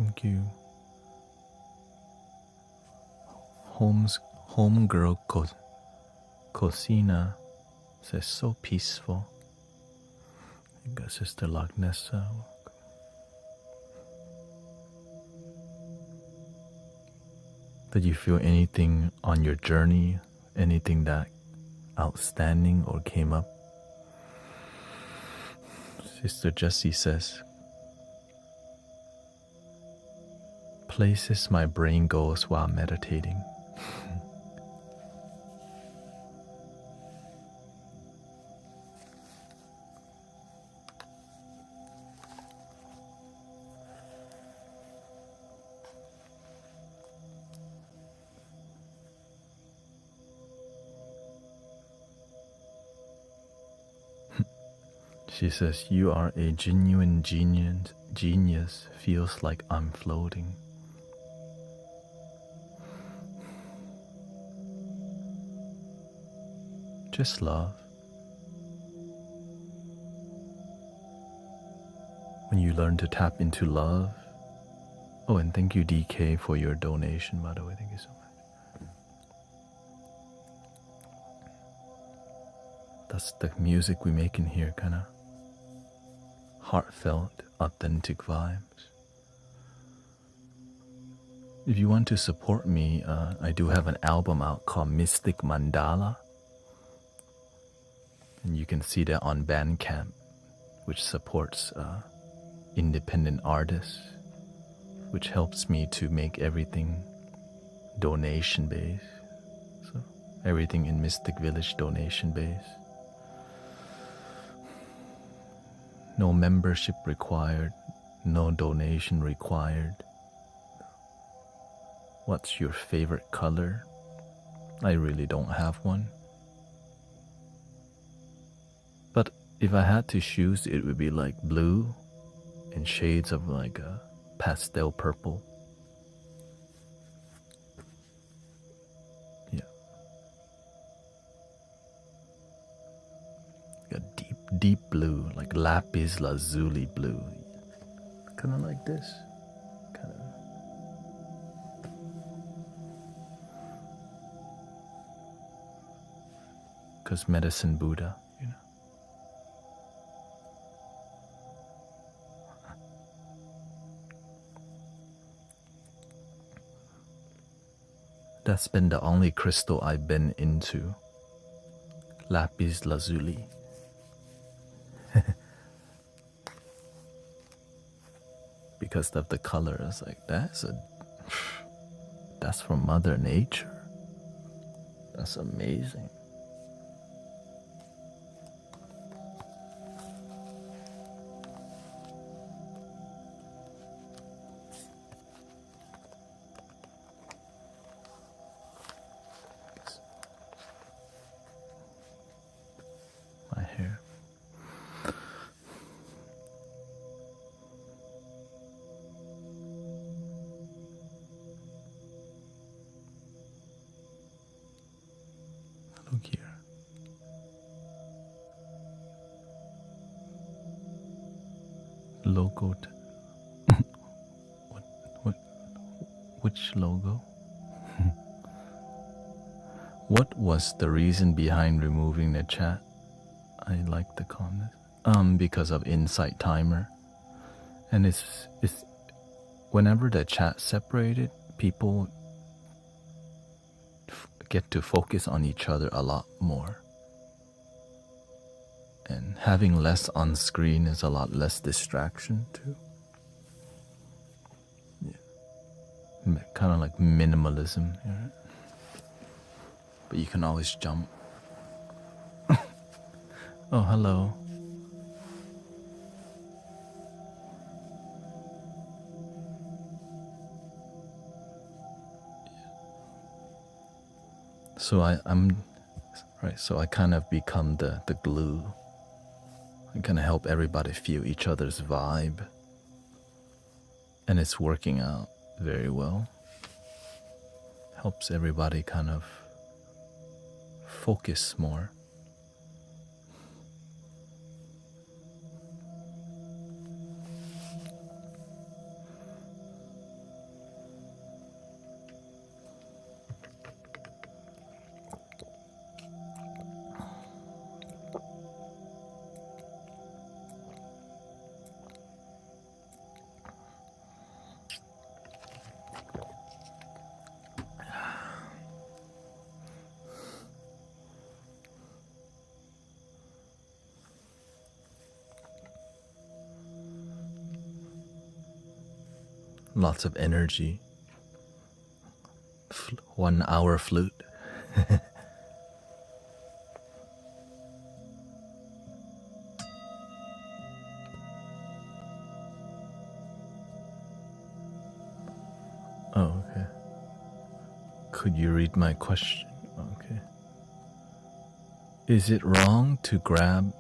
Thank you. Homegirl Cosina says, so peaceful. You got Sister Lagnessa. Did you feel anything on your journey? Anything that outstanding or came up? Sister Jessie says, places my brain goes while meditating. She says, you are a genuine genius, feels like I'm floating. Just love. When you learn to tap into love. Oh, and thank you, DK, for your donation, by the way. Thank you so much. That's the music we make in here, kind of heartfelt, authentic vibes. If you want to support me, I do have an album out called Mystic Mandala. And you can see that on Bandcamp, which supports independent artists, which helps me to make everything donation based. So everything in Mystic Village donation based. No membership required, no donation required. What's your favorite color? I really don't have one. But if I had to choose, it would be like blue and shades of like a pastel purple. Yeah. A deep blue, like lapis lazuli blue. Kind of like this. Kind of. Because medicine Buddha, you know. That's been the only crystal I've been into. Lapis lazuli. Because of the color, I was like, that's from Mother Nature. That's amazing. My hair. Look here. Logo. Which logo? What was the reason behind removing the chat? I like the comment. Because of Insight Timer. And it's whenever the chat separated, people get to focus on each other a lot more. And having less on screen is a lot less distraction too. Yeah. Kind of like minimalism. Right? But you can always jump. Oh, hello. So I'm right. So I kind of become the glue. I kind of help everybody feel each other's vibe, and it's working out very well. Helps everybody kind of focus more. lots of energy. 1 hour flute. Oh, okay. Could you read my question? Okay. Is it wrong to grab...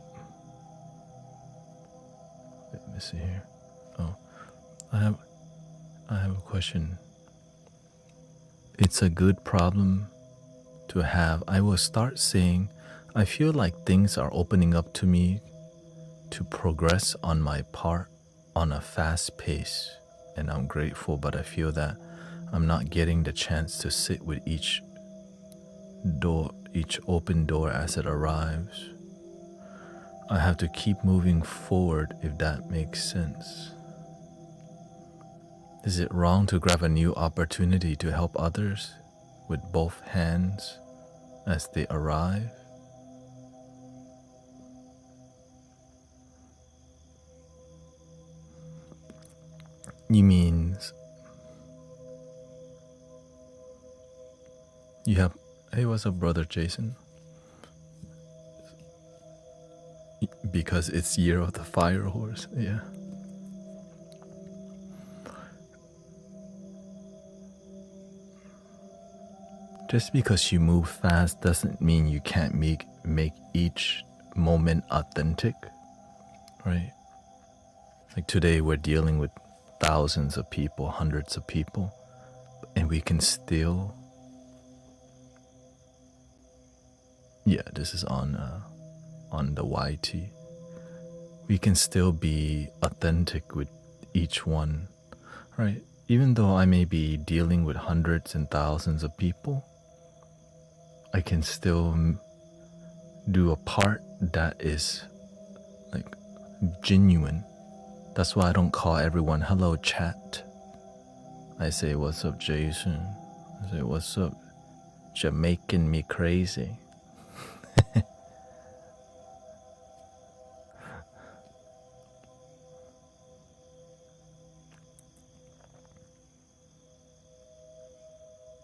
Let me see here. Oh, I have a question. It's a good problem to have. I will start saying, I feel like things are opening up to me to progress on my part on a fast pace, and I'm grateful, but I feel that I'm not getting the chance to sit with each open door as it arrives. I have to keep moving forward, if that makes sense. Is it wrong to grab a new opportunity to help others with both hands as they arrive? You mean you have... Hey, what's up, brother Jason? Because it's year of the fire horse, yeah. Just because you move fast doesn't mean you can't make each moment authentic, right? Like today we're dealing with thousands of people, hundreds of people, and we can still... Yeah, this is on the YT. We can still be authentic with each one, right? Even though I may be dealing with hundreds and thousands of people, I can still do a part that is like genuine. That's why I don't call everyone hello chat. I say, what's up, Jason? I say, what's up? You're making me crazy.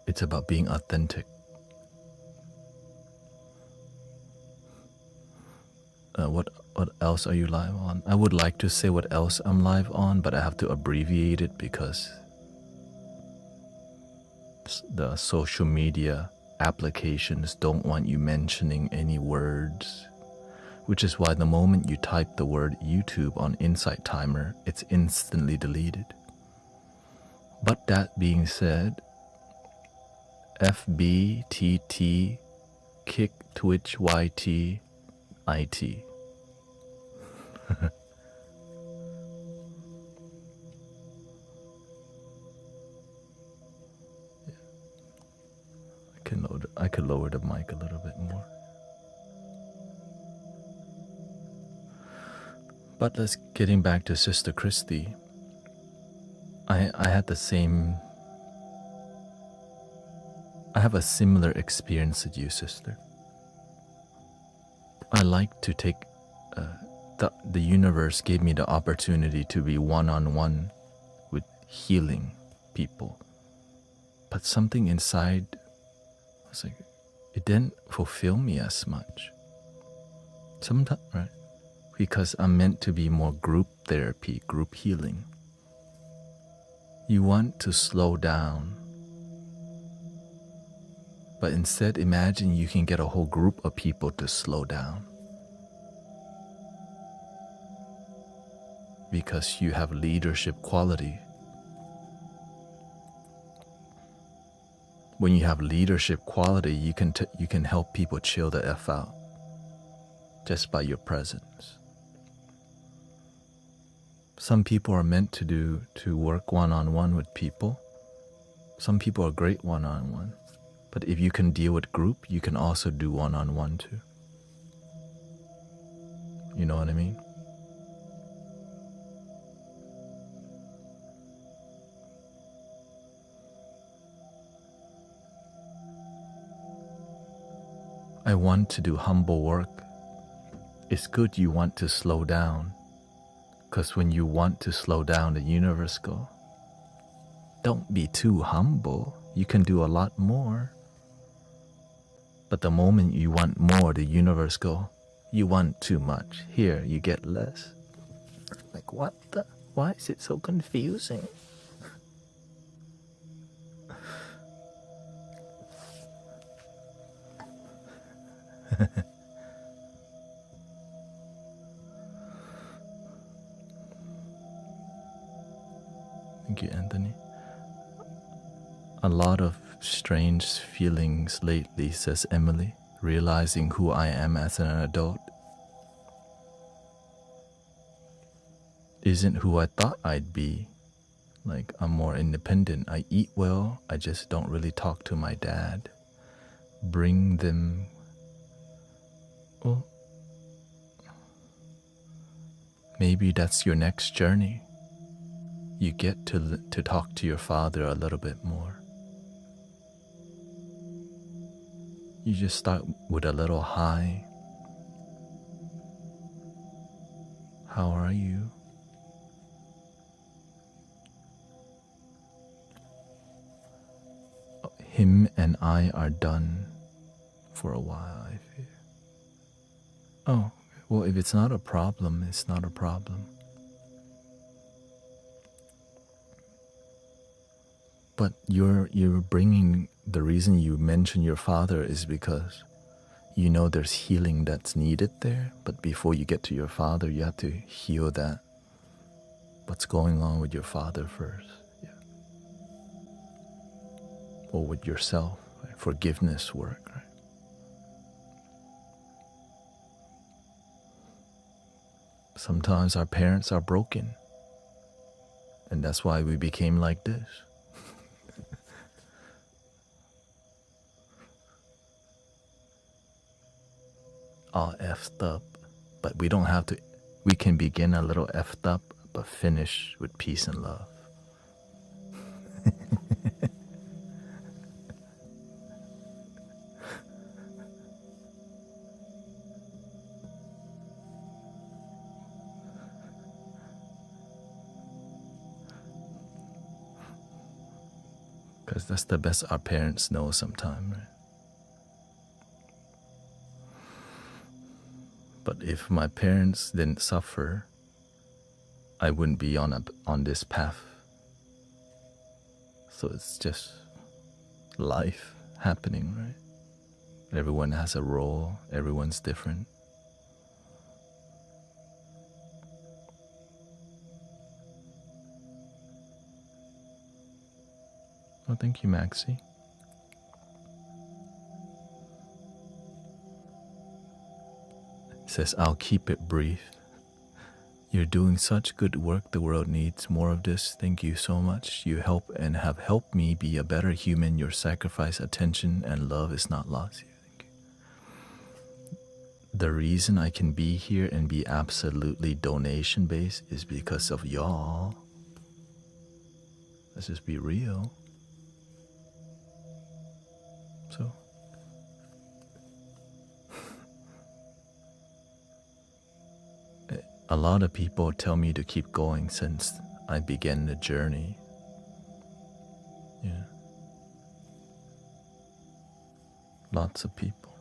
It's about being authentic. What else are you live on? I would like to say what else I'm live on, but I have to abbreviate it because the social media applications don't want you mentioning any words, which is why the moment you type the word YouTube on Insight Timer, it's instantly deleted. But that being said, FB, TT, Kick, Twitch, YT, IT. I could lower the mic a little bit more. But let's getting back to Sister Christy. I had the same... I have a similar experience with you, sister. I like to take... the universe gave me the opportunity to be one-on-one with healing people. But something inside was like, it didn't fulfill me as much. Sometimes, right? Because I'm meant to be more group therapy, group healing. You want to slow down. But instead, imagine you can get a whole group of people to slow down. Because you have leadership quality. When you have leadership quality, you can help people chill the F out just by your presence. Some people are meant to work one-on-one with people. Some people are great one-on-one. But if you can deal with group, you can also do one-on-one too. You know what I mean? I want to do humble work. It's good you want to slow down, because when you want to slow down, the universe goes, don't be too humble. You can do a lot more. But the moment you want more, the universe go, you want too much. Here, you get less. Like, what the? Why is it so confusing? Thank you, Anthony. A lot of strange feelings lately, says Emily, realizing who I am as an adult isn't who I thought I'd be. Like, I'm more independent. I eat well, I just don't really talk to my dad. Bring them... Well, maybe that's your next journey. You get to talk to your father a little bit more. You just start with a little hi. How are you? Him and I are done for a while, I fear. Oh, well, if it's not a problem, it's not a problem. But you're bringing, the reason you mention your father is because you know there's healing that's needed there, but before you get to your father, you have to heal that. What's going on with your father first, yeah. Or with yourself, right? Forgiveness work, right? Sometimes our parents are broken, and that's why we became like this. All effed up, but we don't have to. We can begin a little effed up, but finish with peace and love. Because that's the best our parents know sometimes, right? But if my parents didn't suffer, I wouldn't be on this path. So it's just life happening, right? Everyone has a role, everyone's different. Oh, thank you, Maxie. It says, I'll keep it brief. You're doing such good work. The world needs more of this. Thank you so much. You help and have helped me be a better human. Your sacrifice, attention, and love is not lost here. Thank you. The reason I can be here and be absolutely donation-based is because of y'all. Let's just be real. So, a lot of people tell me to keep going since I began the journey. Yeah. Lots of people.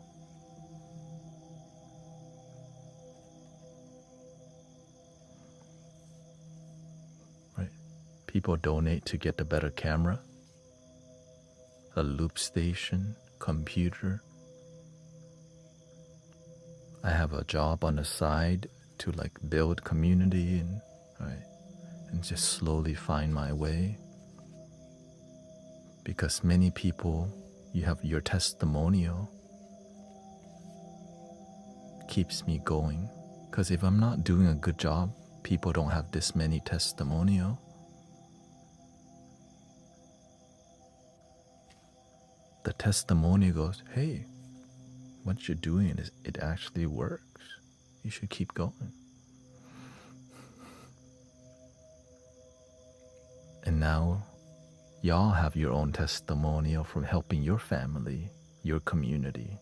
Right. People donate to get a better camera, a loop station, computer. I have a job on the side to like build community and right, and just slowly find my way. Because many people, you have your testimonial keeps me going. Because if I'm not doing a good job, people don't have this many testimonial. The testimonial goes, hey, what you're doing is it actually works. You should keep going. And now, y'all have your own testimonial from helping your family, your community.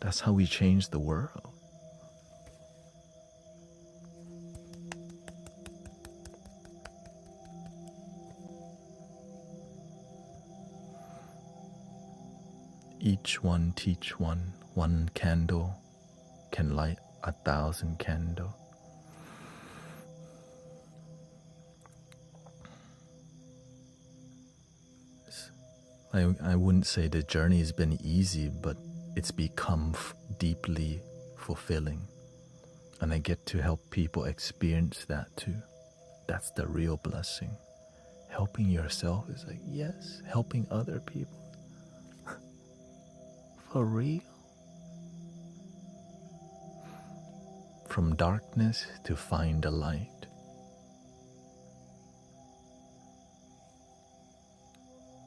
That's how we change the world. Each one teach one. One candle can light 1,000 candles. I wouldn't say the journey has been easy, but it's become deeply fulfilling. And I get to help people experience that too. That's the real blessing. Helping yourself is like, yes, helping other people. For real. From darkness to find the light.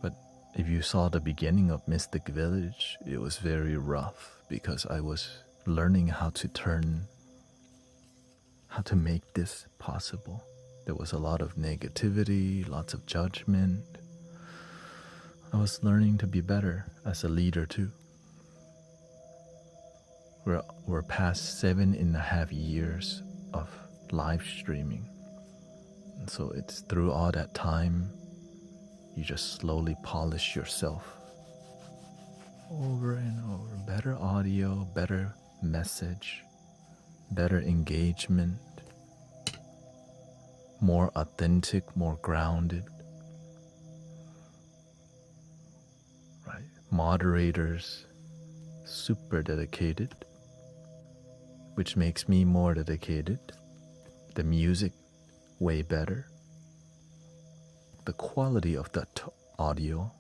But if you saw the beginning of Mystic Village, it was very rough because I was learning how to make this possible. There was a lot of negativity, lots of judgment. I was learning to be better as a leader too. We're past 7.5 years of live streaming. And so it's through all that time, you just slowly polish yourself over and over. Better audio, better message, better engagement, more authentic, more grounded. Right? Moderators, super dedicated, which makes me more dedicated. The music, way better. The quality of the audio.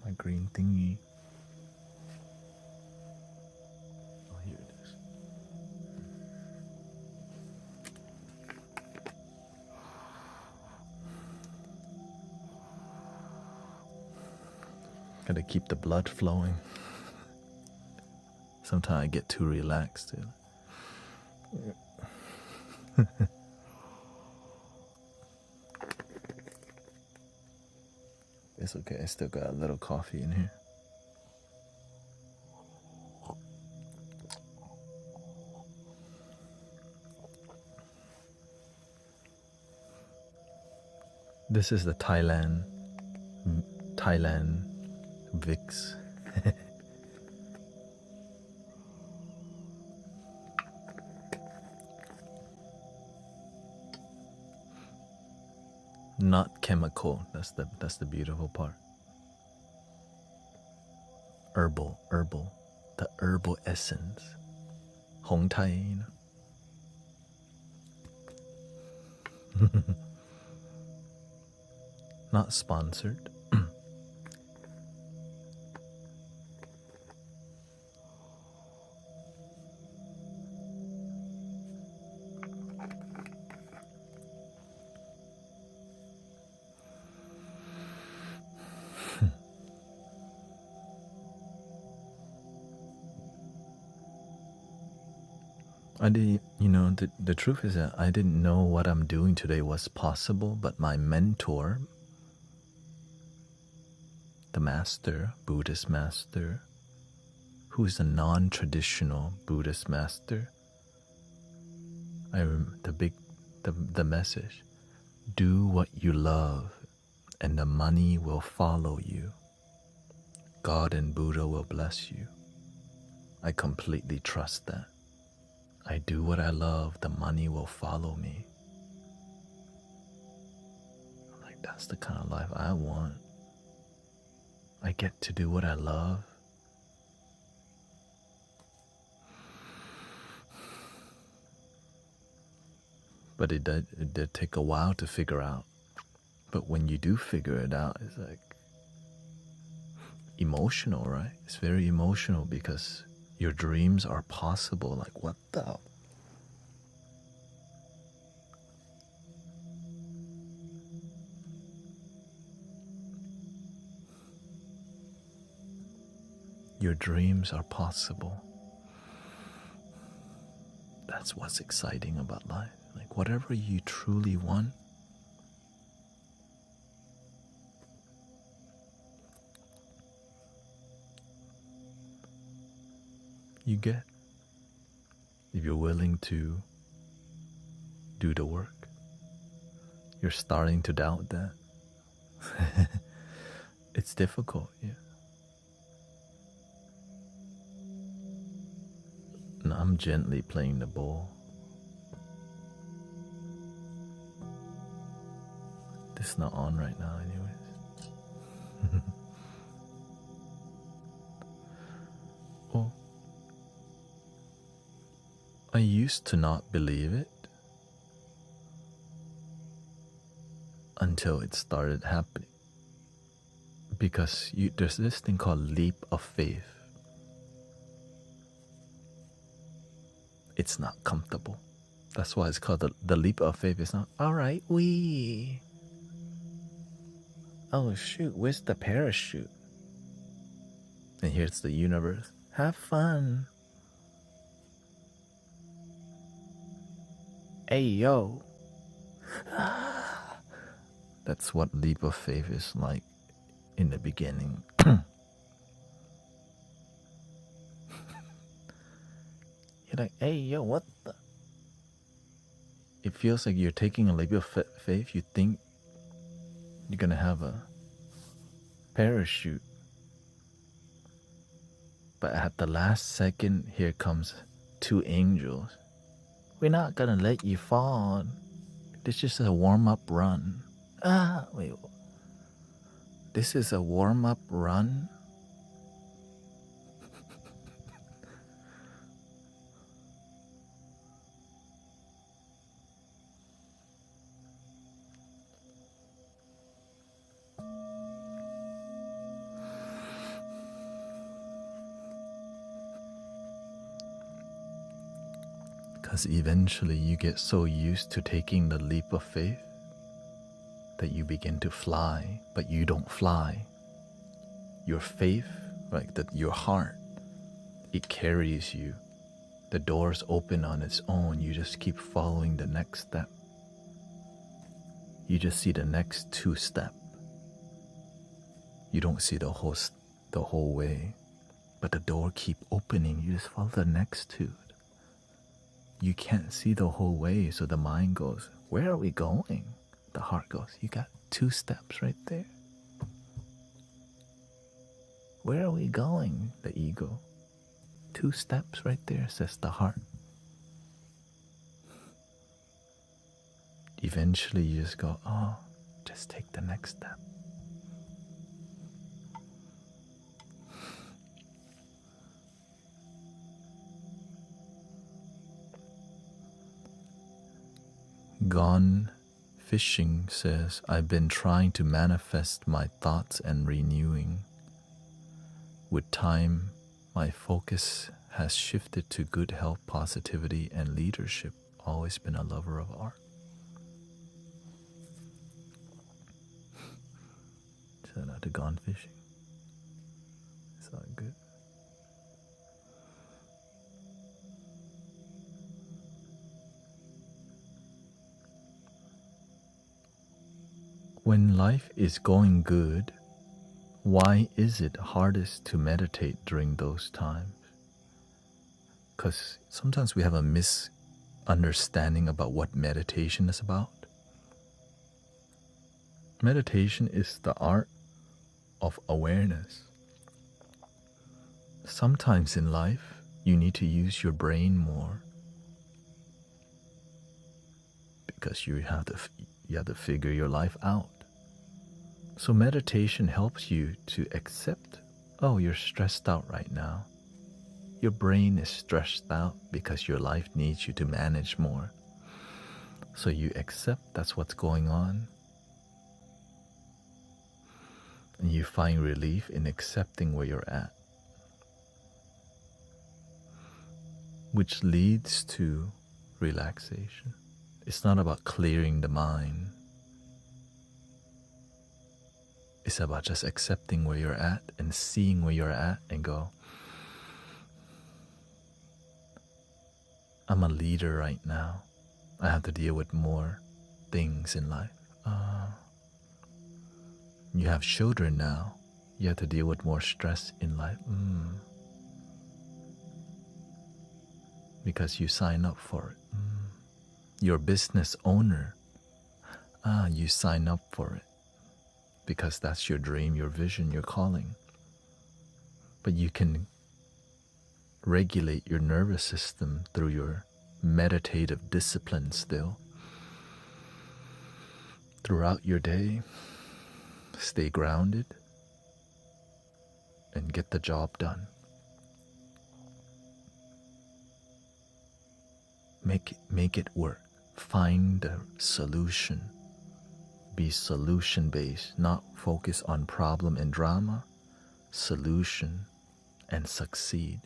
My green thingy. Oh, here it is. Gotta keep the blood flowing. Sometimes I get too relaxed. It's okay, I still got a little coffee in here. This is the Thailand Vicks. Not chemical. That's the beautiful part. Herbal, the herbal essence. Hong Thai, Not sponsored. The truth is that I didn't know what I'm doing today was possible, but my mentor, the master, Buddhist master, who is a non-traditional Buddhist master, the message, do what you love and the money will follow you. God and Buddha will bless you. I completely trust that. I do what I love, the money will follow me. I'm like, that's the kind of life I want. I get to do what I love. But it did take a while to figure out. But when you do figure it out, it's like emotional, right? It's very emotional because your dreams are possible. Like, what the? Your dreams are possible. That's what's exciting about life. Like whatever you truly want, you get. If you're willing to do the work. You're starting to doubt that. It's difficult, yeah. And I'm gently playing the bowl. This is not on right now anyways. Well, I used to not believe it until it started happening. Because there's this thing called leap of faith. It's not comfortable. That's why it's called the leap of faith. It's not, all right, oh shoot, where's the parachute? And here's the universe. Have fun. Hey, yo. That's what leap of faith is like in the beginning. You're like, hey, yo, what the? It feels like you're taking a leap of faith. You think you're gonna have a parachute. But at the last second, here comes two angels. We're not gonna let you fall. This is just a warm-up run. Wait. This is a warm-up run? Because eventually you get so used to taking the leap of faith that you begin to fly, but you don't fly. Your faith, like your heart, it carries you. The doors open on its own. You just keep following the next step. You just see the next two steps. You don't see the whole way, but the door keep opening. You just follow the next two. You can't see the whole way, so the mind goes, where are we going? The heart goes, you got two steps right there. Where are we going? The ego. Two steps right there, says the heart. Eventually you just go, oh, just take the next step. Gone Fishing says, I've been trying to manifest my thoughts and renewing. With time, my focus has shifted to good health, positivity, and leadership. Always been a lover of art. Shout out to Gone Fishing. It's all good. When life is going good, why is it hardest to meditate during those times? Because sometimes we have a misunderstanding about what meditation is about. Meditation is the art of awareness. Sometimes in life, you need to use your brain more because you have to figure your life out. So meditation helps you to accept, oh, you're stressed out right now. Your brain is stressed out because your life needs you to manage more. So you accept that's what's going on. And you find relief in accepting where you're at. Which leads to relaxation. It's not about clearing the mind. It's about just accepting where you're at and seeing where you're at and go, I'm a leader right now. I have to deal with more things in life. You have children now. You have to deal with more stress in life. Because you sign up for it. You're a business owner. You sign up for it because that's your dream, your vision, your calling. But you can regulate your nervous system through your meditative discipline still. Throughout your day, stay grounded and get the job done. Make it work. Find a solution. Be solution-based, not focus on problem and drama. Solution and succeed.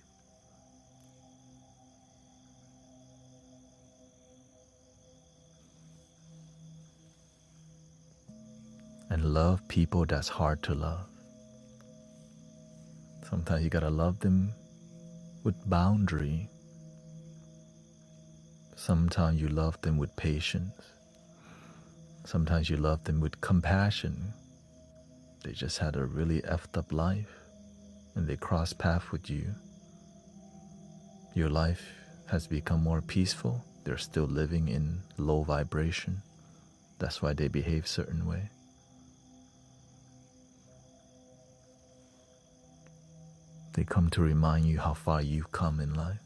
And love people that's hard to love. Sometimes you gotta love them with boundary. Sometimes you love them with patience. Sometimes you love them with compassion. They just had a really effed up life and they cross paths with you. Your life has become more peaceful. They're still living in low vibration. That's why they behave certain way. They come to remind you how far you've come in life.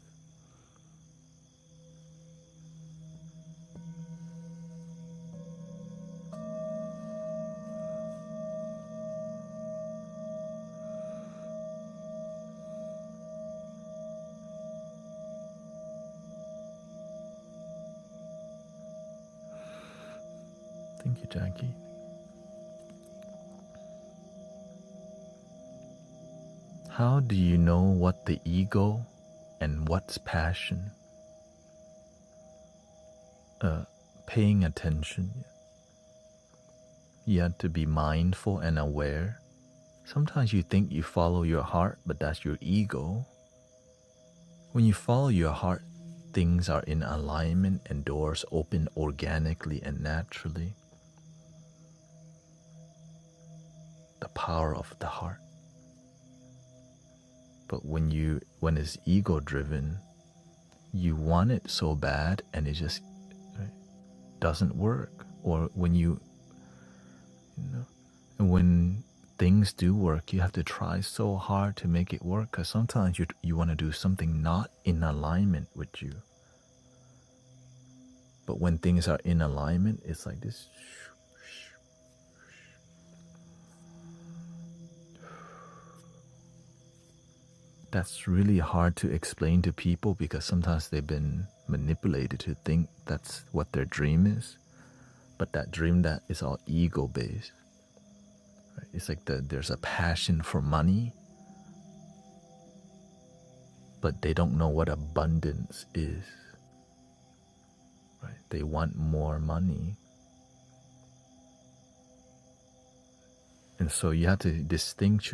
Thank you, Jackie. How do you know what the ego and what's passion? Paying attention. You have to be mindful and aware. Sometimes you think you follow your heart, but that's your ego. When you follow your heart, things are in alignment and doors open organically and naturally. The power of the heart. But when it's ego driven, you want it so bad and it just doesn't work. Or when and when things do work, you have to try so hard to make it work, because sometimes you want to do something not in alignment with you. But when things are in alignment, it's like this. That's really hard to explain to people because sometimes they've been manipulated to think that's what their dream is. But that dream, that is all ego-based. Right? It's like there's a passion for money, but they don't know what abundance is. Right? They want more money. And so you have to distinguish,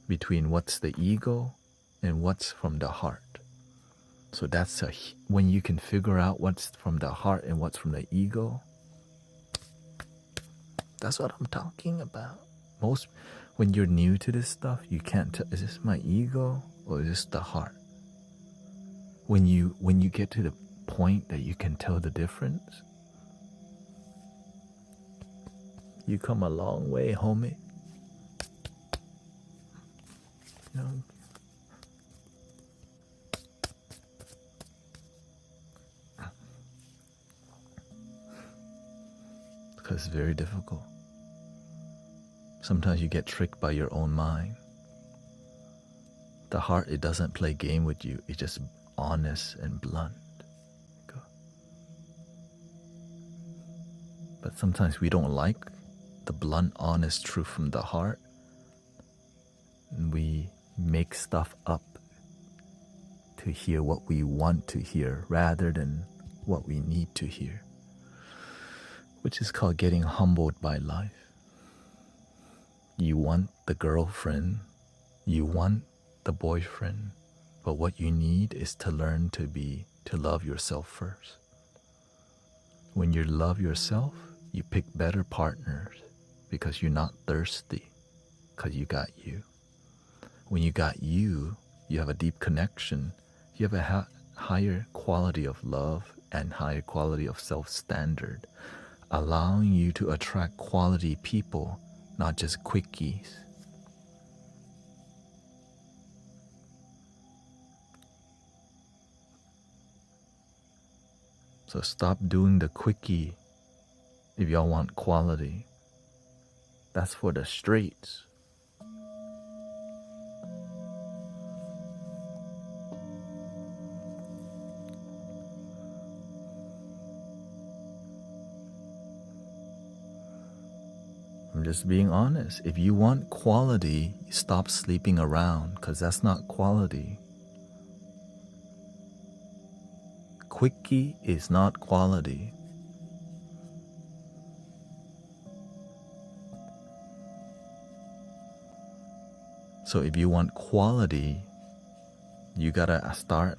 between what's the ego and what's from the heart. So that's when you can figure out what's from the heart and what's from the ego. That's what I'm talking about. When you're new to this stuff, you can't tell, is this my ego or is this the heart? When you get to the point that you can tell the difference, you come a long way, homie. Because it's very difficult. Sometimes you get tricked by your own mind. The heart, it doesn't play game with you. It's just honest and blunt. But sometimes we don't like the blunt, honest truth from the heart. And we make stuff up to hear what we want to hear rather than what we need to hear, which is called getting humbled by life. You want the girlfriend, you want the boyfriend, but what you need is to learn to love yourself first. When you love yourself, you pick better partners because you're not thirsty, because you got you. When you got you, you have a deep connection. You have a higher quality of love and higher quality of self-standard, allowing you to attract quality people, not just quickies. So stop doing the quickie if y'all want quality. That's for the streets. I'm just being honest. If you want quality, stop sleeping around, because that's not quality. Quickie is not quality. So if you want quality, you gotta start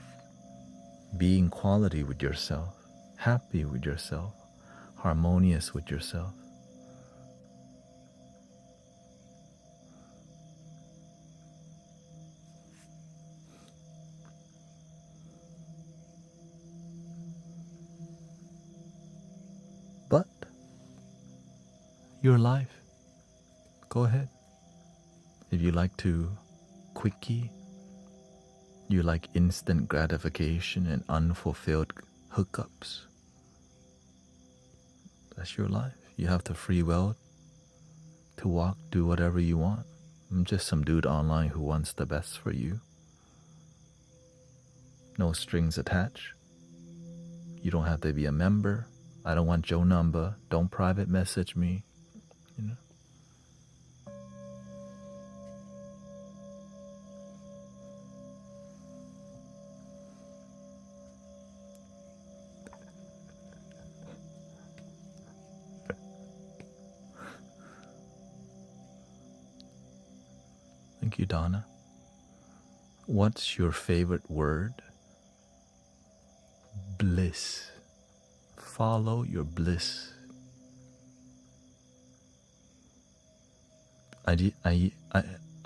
being quality with yourself, happy with yourself, harmonious with yourself. But your life, go ahead. If you like to quickie, you like instant gratification and unfulfilled hookups, that's your life. You have the free will to walk, do whatever you want. I'm just some dude online who wants the best for you. No strings attached. You don't have to be a member. I don't want your number. Don't private message me. You know. Thank you, Donna. What's your favorite word? Bliss. Follow your bliss. I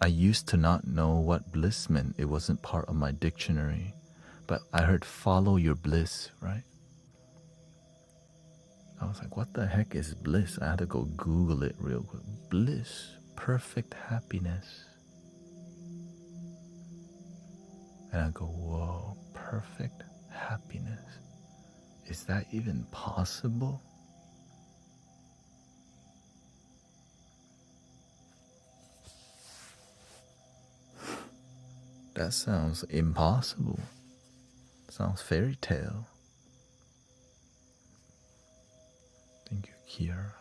used to not know what bliss meant. It wasn't part of my dictionary. But I heard follow your bliss, right? I was like, what the heck is bliss? I had to go Google it real quick. Bliss, perfect happiness. And I go, whoa, perfect happiness. Is that even possible? That sounds impossible. Sounds fairy tale. Thank you, Kiara.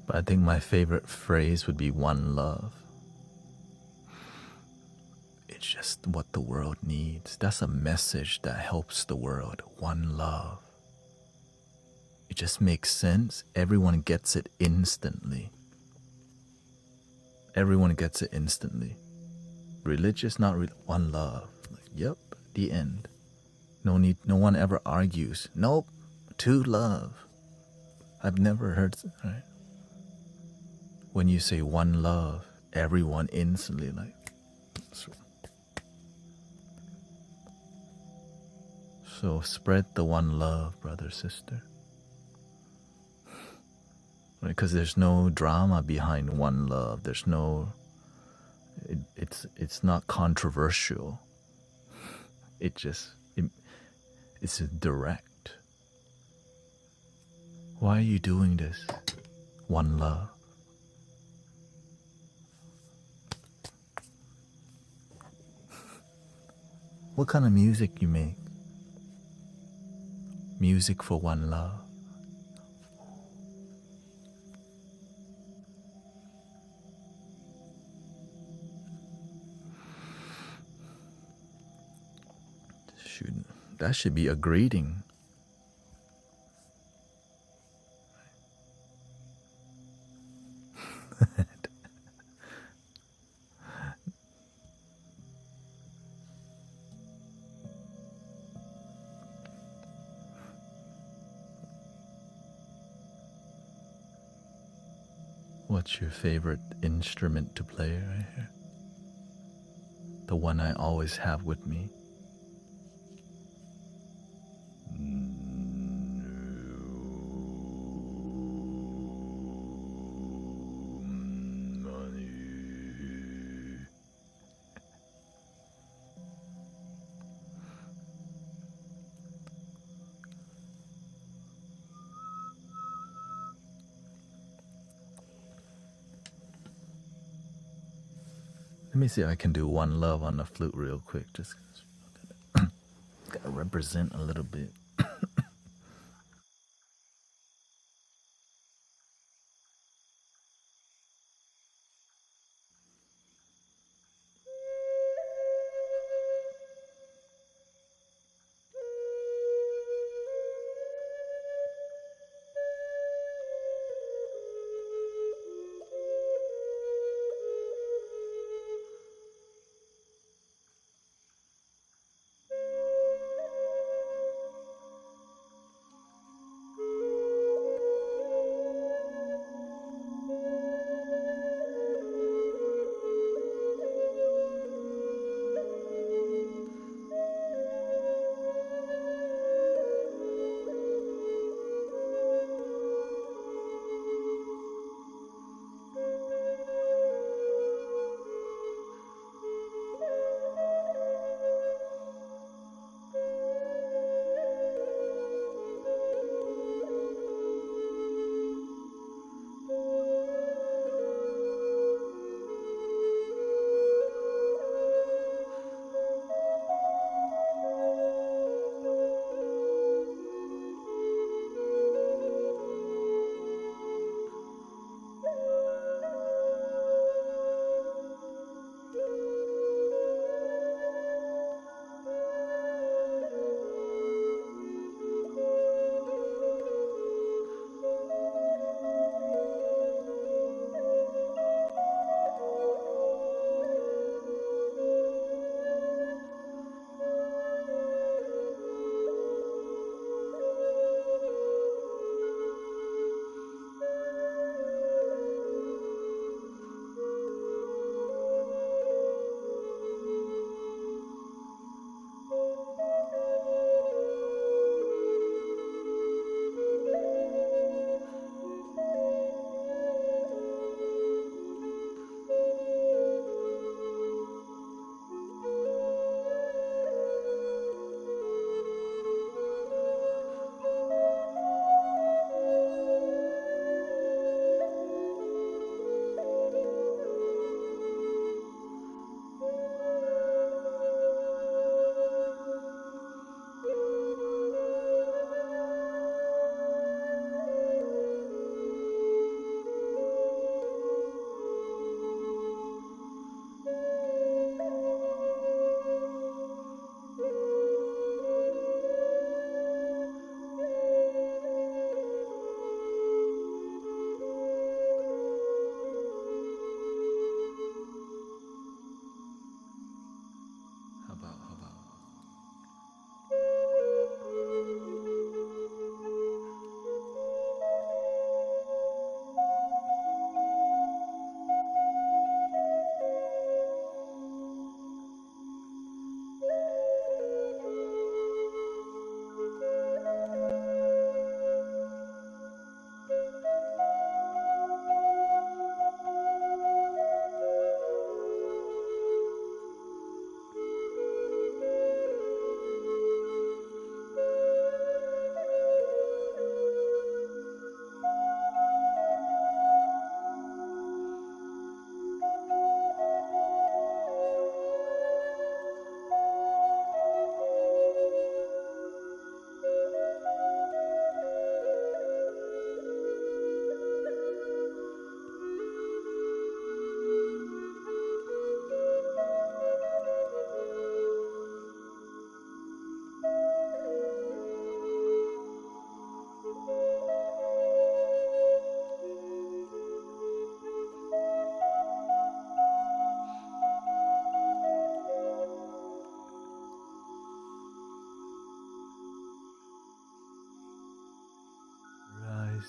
But I think my favorite phrase would be one love. It's just what the world needs. That's a message that helps the world. One love. It just makes sense. Everyone gets it instantly. Everyone gets it instantly. Religious, not one love. Like, yep, the end. No need. No one ever argues. Nope, two love. I've never heard. Right? When you say one love, everyone instantly like. So spread the one love, brother, sister. Because there's no drama behind one love. There's no. It's not controversial. It's direct. Why are you doing this? One love. What kind of music you make? Music for one love. That should be a greeting. What's your favorite instrument to play right here? The one I always have with me. Let me see if I can do one love on the flute real quick. Just gotta represent a little bit.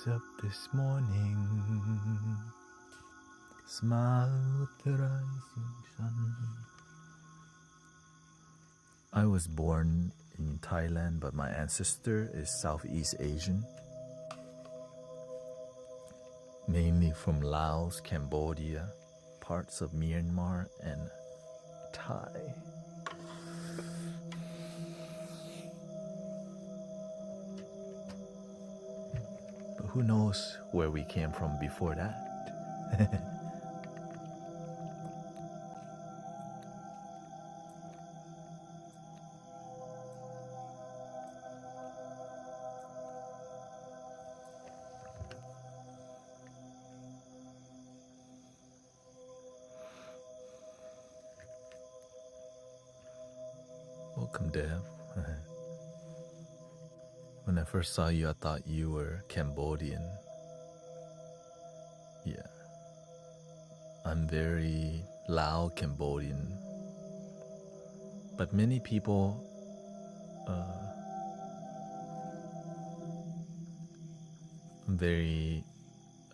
rise up this morning, smile with the rising sun. I was born in Thailand, but my ancestor is Southeast Asian, mainly from Laos, Cambodia, parts of Myanmar, and Thai. But who knows where we came from before that? Welcome, Dev. When I first saw you, I thought you were Cambodian. Yeah. I'm very Lao Cambodian. But many people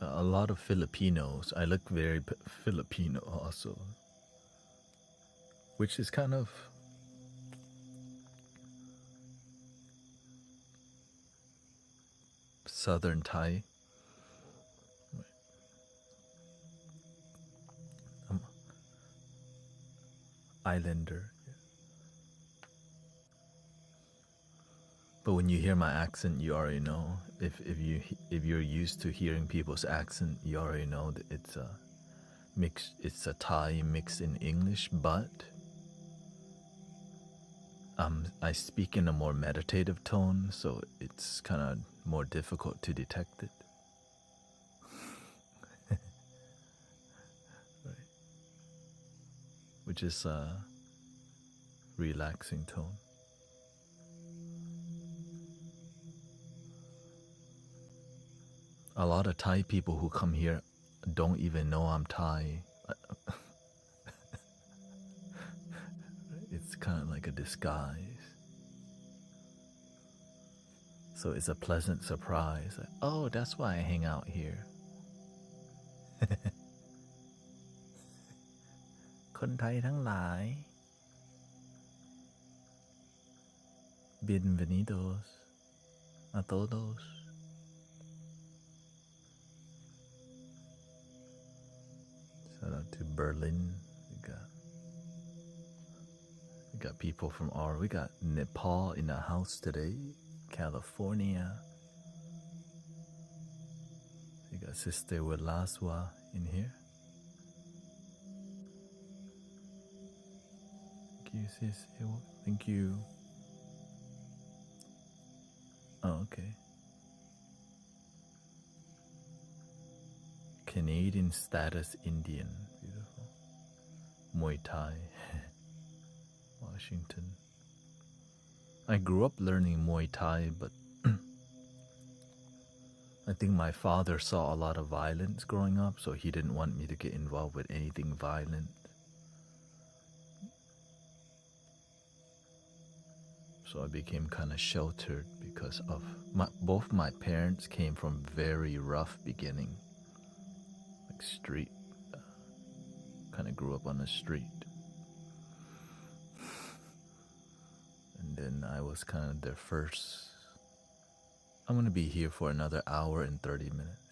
a lot of Filipinos. I look very Filipino also, which is kind of Southern Thai. Islander. But when you hear my accent, you already know. If you're used to hearing people's accent, you already know that it's a mix. It's a Thai mixed in English, but I speak in a more meditative tone, so it's kind of more difficult to detect it. Right. Which is a relaxing tone. A lot of Thai people who come here don't even know I'm Thai. It's kind of like a disguise. So it's a pleasant surprise. Like, oh, that's why I hang out here. คนไทยทั้งหลาย Bienvenidos a todos. Shout out to Berlin. We got people from we got Nepal in the house today. California. We got Sister Wilaswa in here. Thank you, sis. Thank you. Oh, okay. Canadian status Indian. Beautiful. Muay Thai. Washington. I grew up learning Muay Thai, but I think my father saw a lot of violence growing up, so he didn't want me to get involved with anything violent. So I became kind of sheltered because of both my parents came from very rough beginning, like street, kind of grew up on the street. And then I was kind of their first. I'm going to be here for another hour and 30 minutes.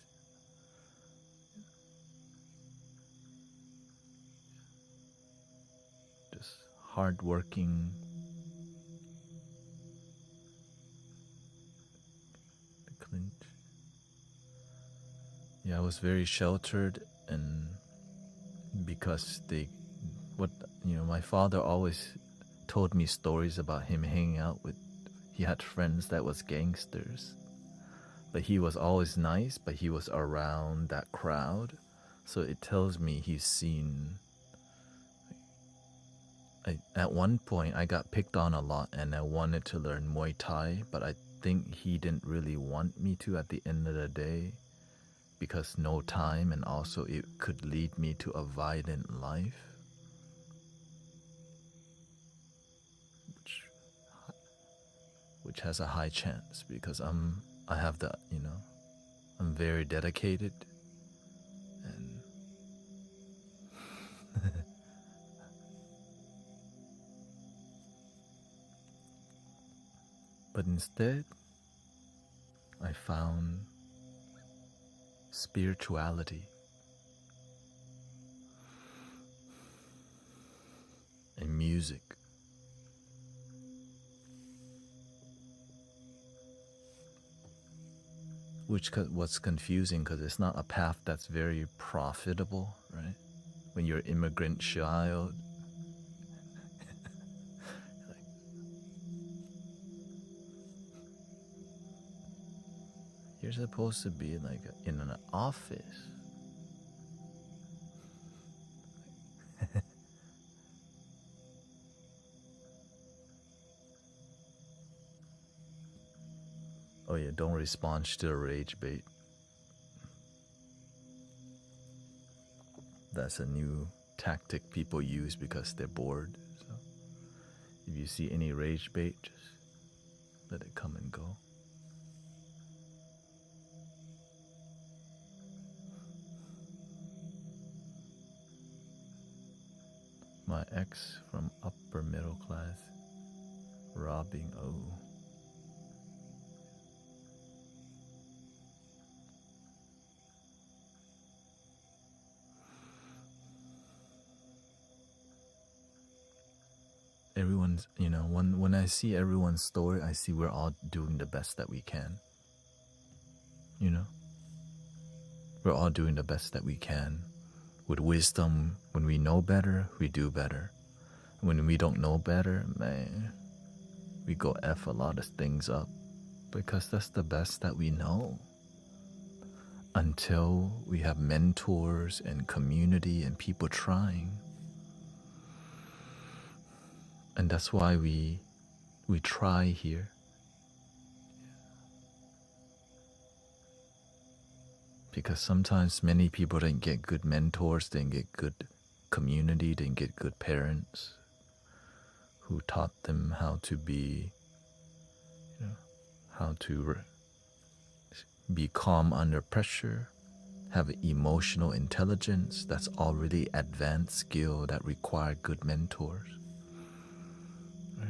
Just hardworking. The clinch. Yeah, I was very sheltered, and because my father always told me stories about him hanging out with, he had friends that was gangsters, but he was always nice, but he was around that crowd, so it tells me he's seen. At one point I got picked on a lot and I wanted to learn Muay Thai, but I think he didn't really want me to at the end of the day, because no time, and also it could lead me to a violent life. Which has a high chance, because I have the, I'm very dedicated, and but instead I found spirituality and music. Which was confusing because it's not a path that's very profitable, right? When you're an immigrant child, you're supposed to be like in an office. Oh yeah, don't respond to the rage bait. That's a new tactic people use because they're bored. So if you see any rage bait, just let it come and go. My ex from upper middle class robbing. Oh. Everyone's, when I see everyone's story, I see we're all doing the best that we can. We're all doing the best that we can. With wisdom, when we know better, we do better. When we don't know better, man, we go F a lot of things up because that's the best that we know. Until we have mentors and community and people trying. And that's why we try here. Because sometimes many people didn't get good mentors, didn't get good community, didn't get good parents who taught them how to be, how to be calm under pressure, have emotional intelligence. That's already advanced skill that require good mentors. Right?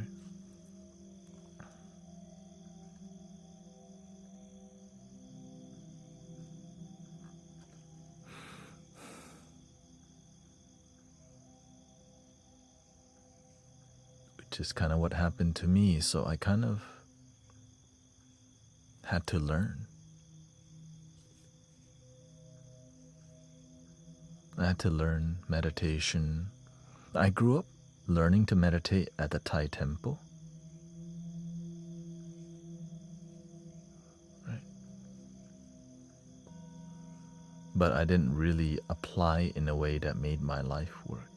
Which is kind of what happened to me. So I kind of had to learn. I had to learn meditation. I grew up learning to meditate at the Thai temple. Right? But I didn't really apply in a way that made my life work.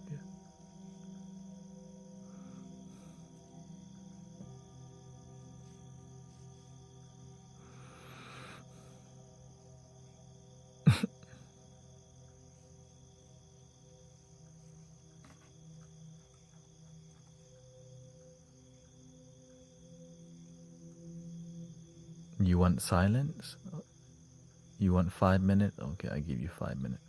You want silence? You want 5 minutes? Okay, I give you 5 minutes.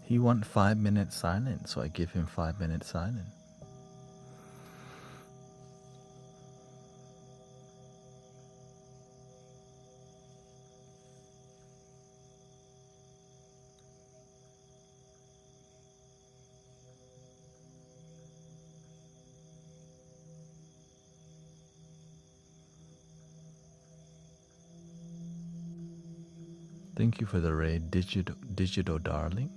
He want 5 minutes silence, so I give him 5 minutes silence. Thank you for the raid, digital darling.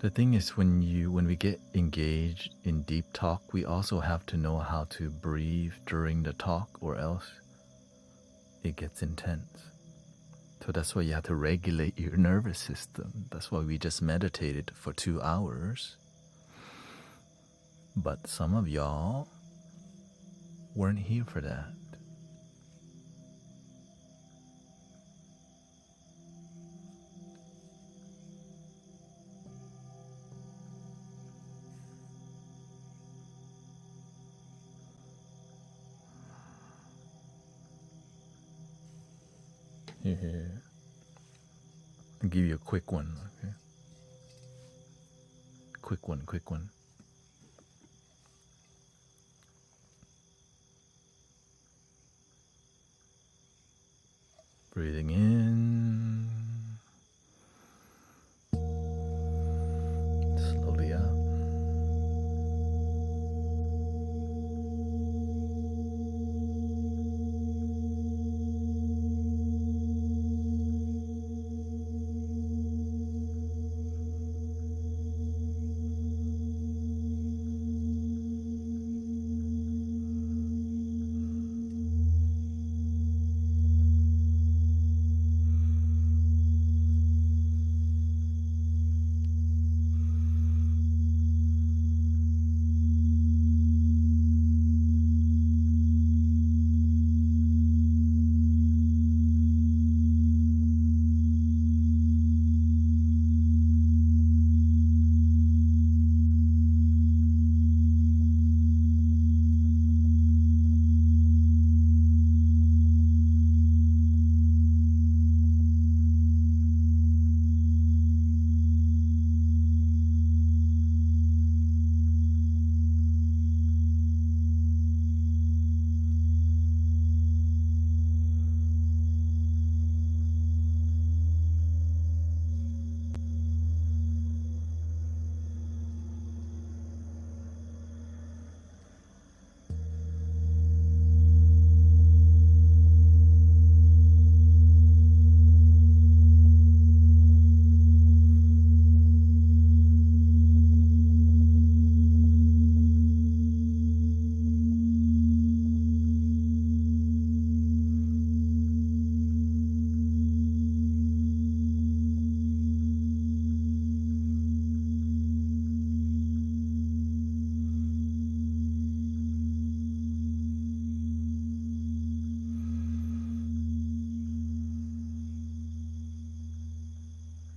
The thing is, when we get engaged in deep talk, we also have to know how to breathe during the talk, or else it gets intense. So that's why you have to regulate your nervous system. That's why we just meditated for 2 hours. But some of y'all weren't here for that. Here. I'll give you a quick one, okay? Quick one. Breathing in. Slowly out.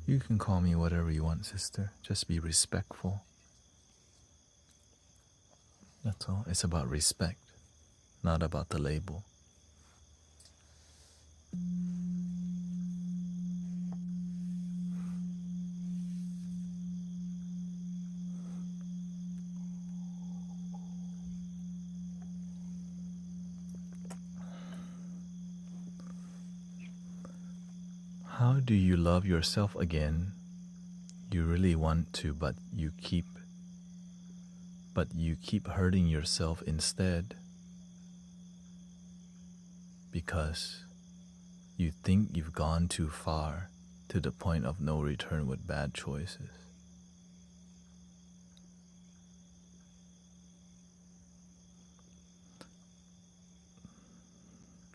You can call me whatever you want, sister. Just be respectful. That's all. It's about respect, not about the label. How do you love yourself again? You really want to, but you keep hurting yourself instead because you think you've gone too far to the point of no return with bad choices.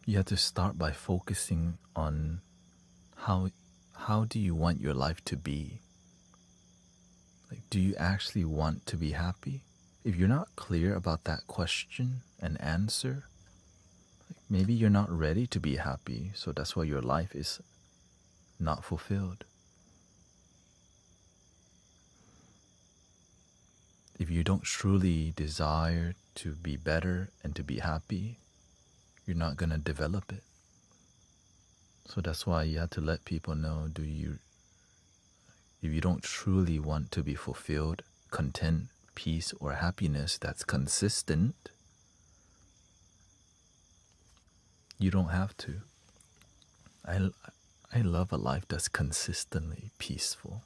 You have to start by focusing on how do you want your life to be? Like, do you actually want to be happy? If you're not clear about that question and answer, like maybe you're not ready to be happy, so that's why your life is not fulfilled. If you don't truly desire to be better and to be happy, you're not going to develop it. So that's why you have to let people know, if you don't truly want to be fulfilled, content, peace, or happiness that's consistent, you don't have to. I love a life that's consistently peaceful.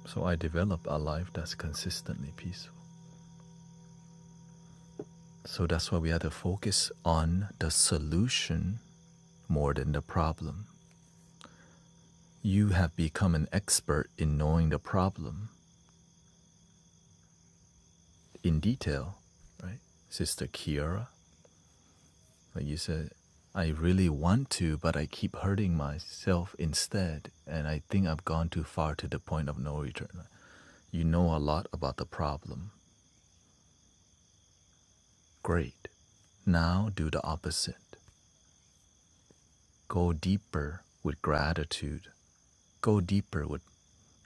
So I develop a life that's consistently peaceful. So that's why we have to focus on the solution more than the problem. You have become an expert in knowing the problem in detail, right? Sister Kiara. Like you said, I really want to, but I keep hurting myself instead, and I think I've gone too far to the point of no return. You know a lot about the problem. Great. Now do the opposite. Go deeper with gratitude. Go deeper with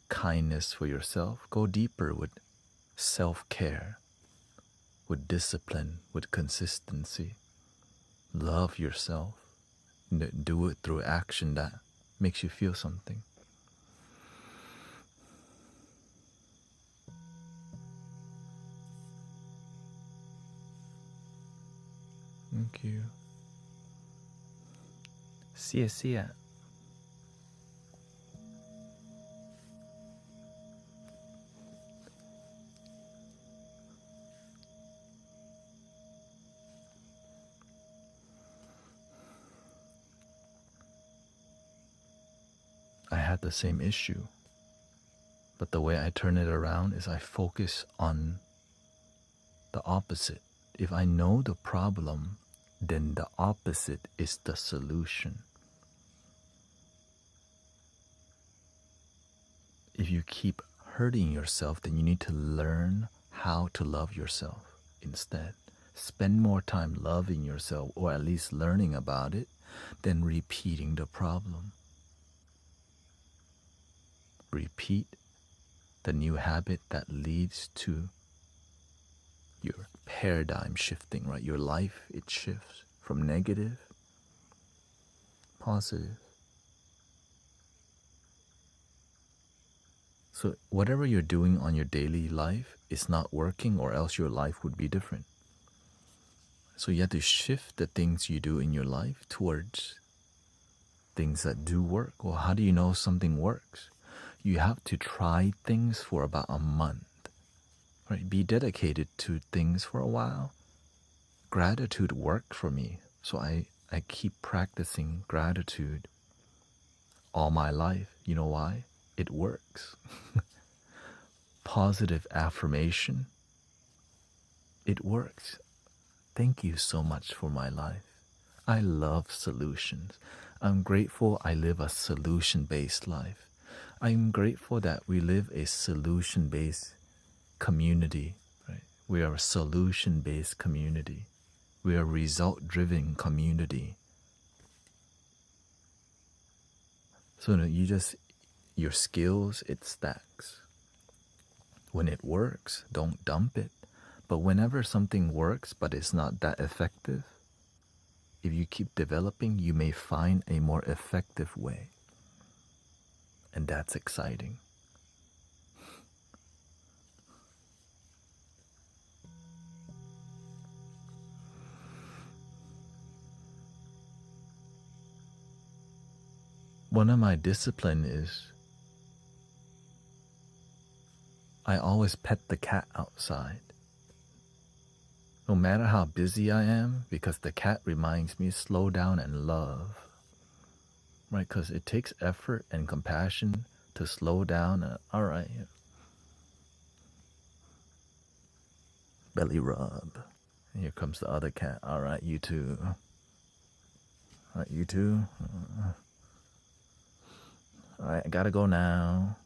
kindness for yourself. Go deeper with self-care, with discipline, with consistency. Love yourself. Do it through action that makes you feel something. Thank you. 谢谢. I had the same issue, but the way I turn it around is I focus on the opposite. If I know the problem, then the opposite is the solution. If you keep hurting yourself, then you need to learn how to love yourself instead. Spend more time loving yourself, or at least learning about it, than repeating the problem. Repeat the new habit that leads to your paradigm shifting, right? Your life, it shifts from negative, positive. So whatever you're doing on your daily life is not working, or else your life would be different. So you have to shift the things you do in your life towards things that do work. Well, how do you know something works? You have to try things for about a month. Right? Be dedicated to things for a while. Gratitude worked for me, so I keep practicing gratitude all my life. You know why? It works. Positive affirmation, it works. Thank you so much for my life. I love solutions. I'm grateful I live a solution-based life. I'm grateful that we live a solution-based community, right? We are a solution-based community. We are a result-driven community. So your skills, it stacks. When it works, don't dump it. But whenever something works but it's not that effective, if you keep developing, you may find a more effective way. And that's exciting. One of my discipline is I always pet the cat outside. No matter how busy I am, because the cat reminds me slow down and love. Right? Because it takes effort and compassion to slow down. All right. Belly rub. And here comes the other cat. All right, you too. All right, you too. All right, I gotta go now.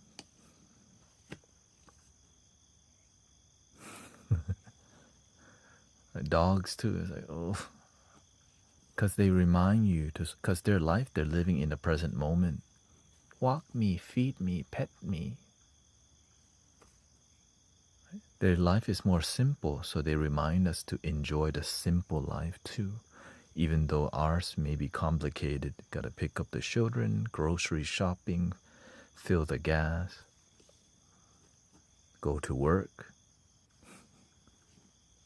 Dogs too. It's like, oh. Because they remind you, because their life, they're living in the present moment. Walk me, feed me, pet me. Their life is more simple, so they remind us to enjoy the simple life too. Even though ours may be complicated. Gotta pick up the children, grocery shopping, fill the gas, go to work,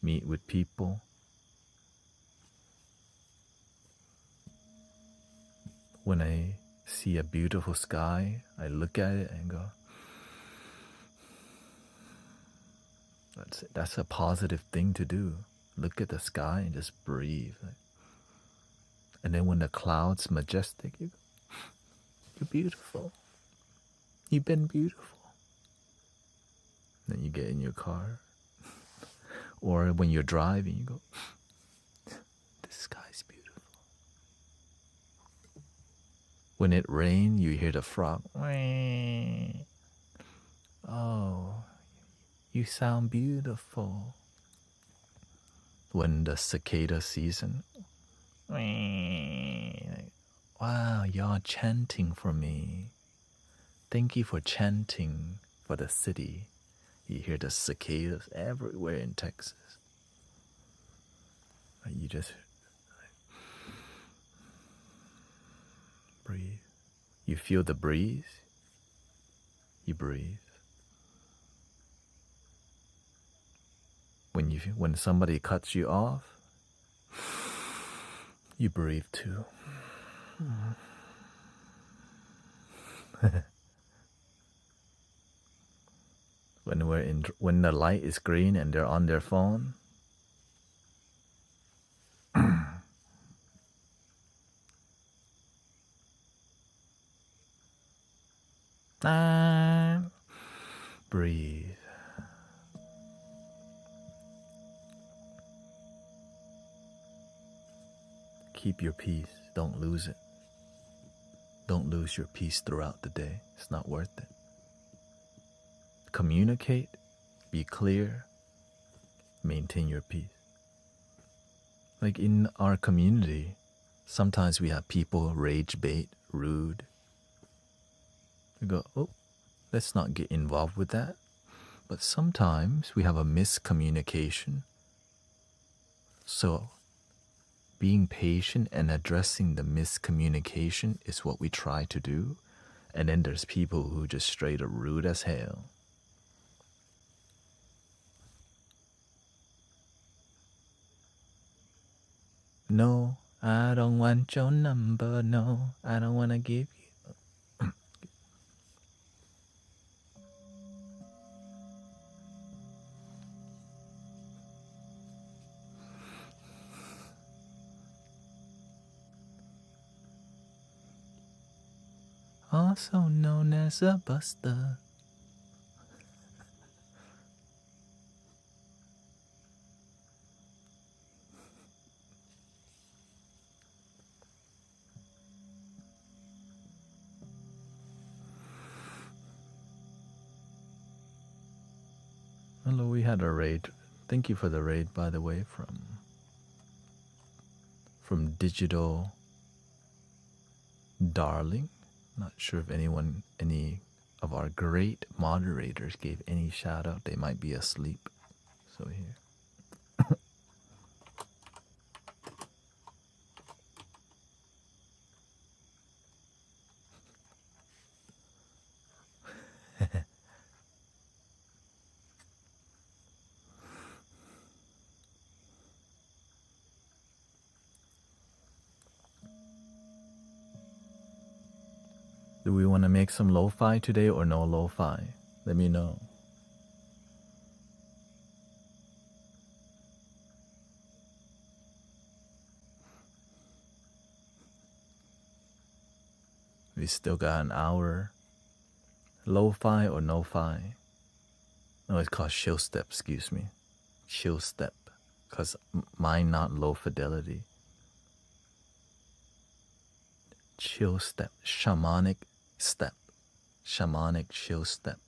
meet with people. When I see a beautiful sky, I look at it and go, that's a positive thing to do. Look at the sky and just breathe. And then when the cloud's majestic, you go, you're beautiful. You've been beautiful. Then you get in your car. Or when you're driving, you go, the sky's beautiful. When it rains, you hear the frog. Oh, you sound beautiful. When the cicada season. Wow, y'all chanting for me. Thank you for chanting for the city. You hear the cicadas everywhere in Texas. You just breathe. You feel the breeze. You breathe. When somebody cuts you off, you breathe too. When the light is green and they're on their phone, breathe. Keep your peace. Don't lose it. Don't lose your peace throughout the day. It's not worth it. Communicate. Be clear. Maintain your peace. Like in our community, sometimes we have people rage bait, rude. We go, oh, let's not get involved with that. But sometimes we have a miscommunication. So being patient and addressing the miscommunication is what we try to do. And then there's people who just straight up rude as hell. No, I don't want your number. No, I don't want to give you. Also known as a buster. Hello, we had a raid. Thank you for the raid, by the way, from Digital Darling. Not sure if any of our great moderators gave any shout out. They might be asleep. So here. Do we want to make some lo-fi today or no lo-fi? Let me know. We still got an hour. Lo-fi or no-fi? No, it's called chill step, excuse me. Chill step. Because mine not low fidelity. Chill step. Shamanic step. Shamanic chill step.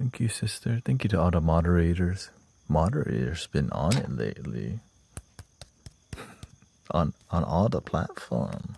Thank you, sister. Thank you to all the moderators. Moderators been on it lately. On all the platforms.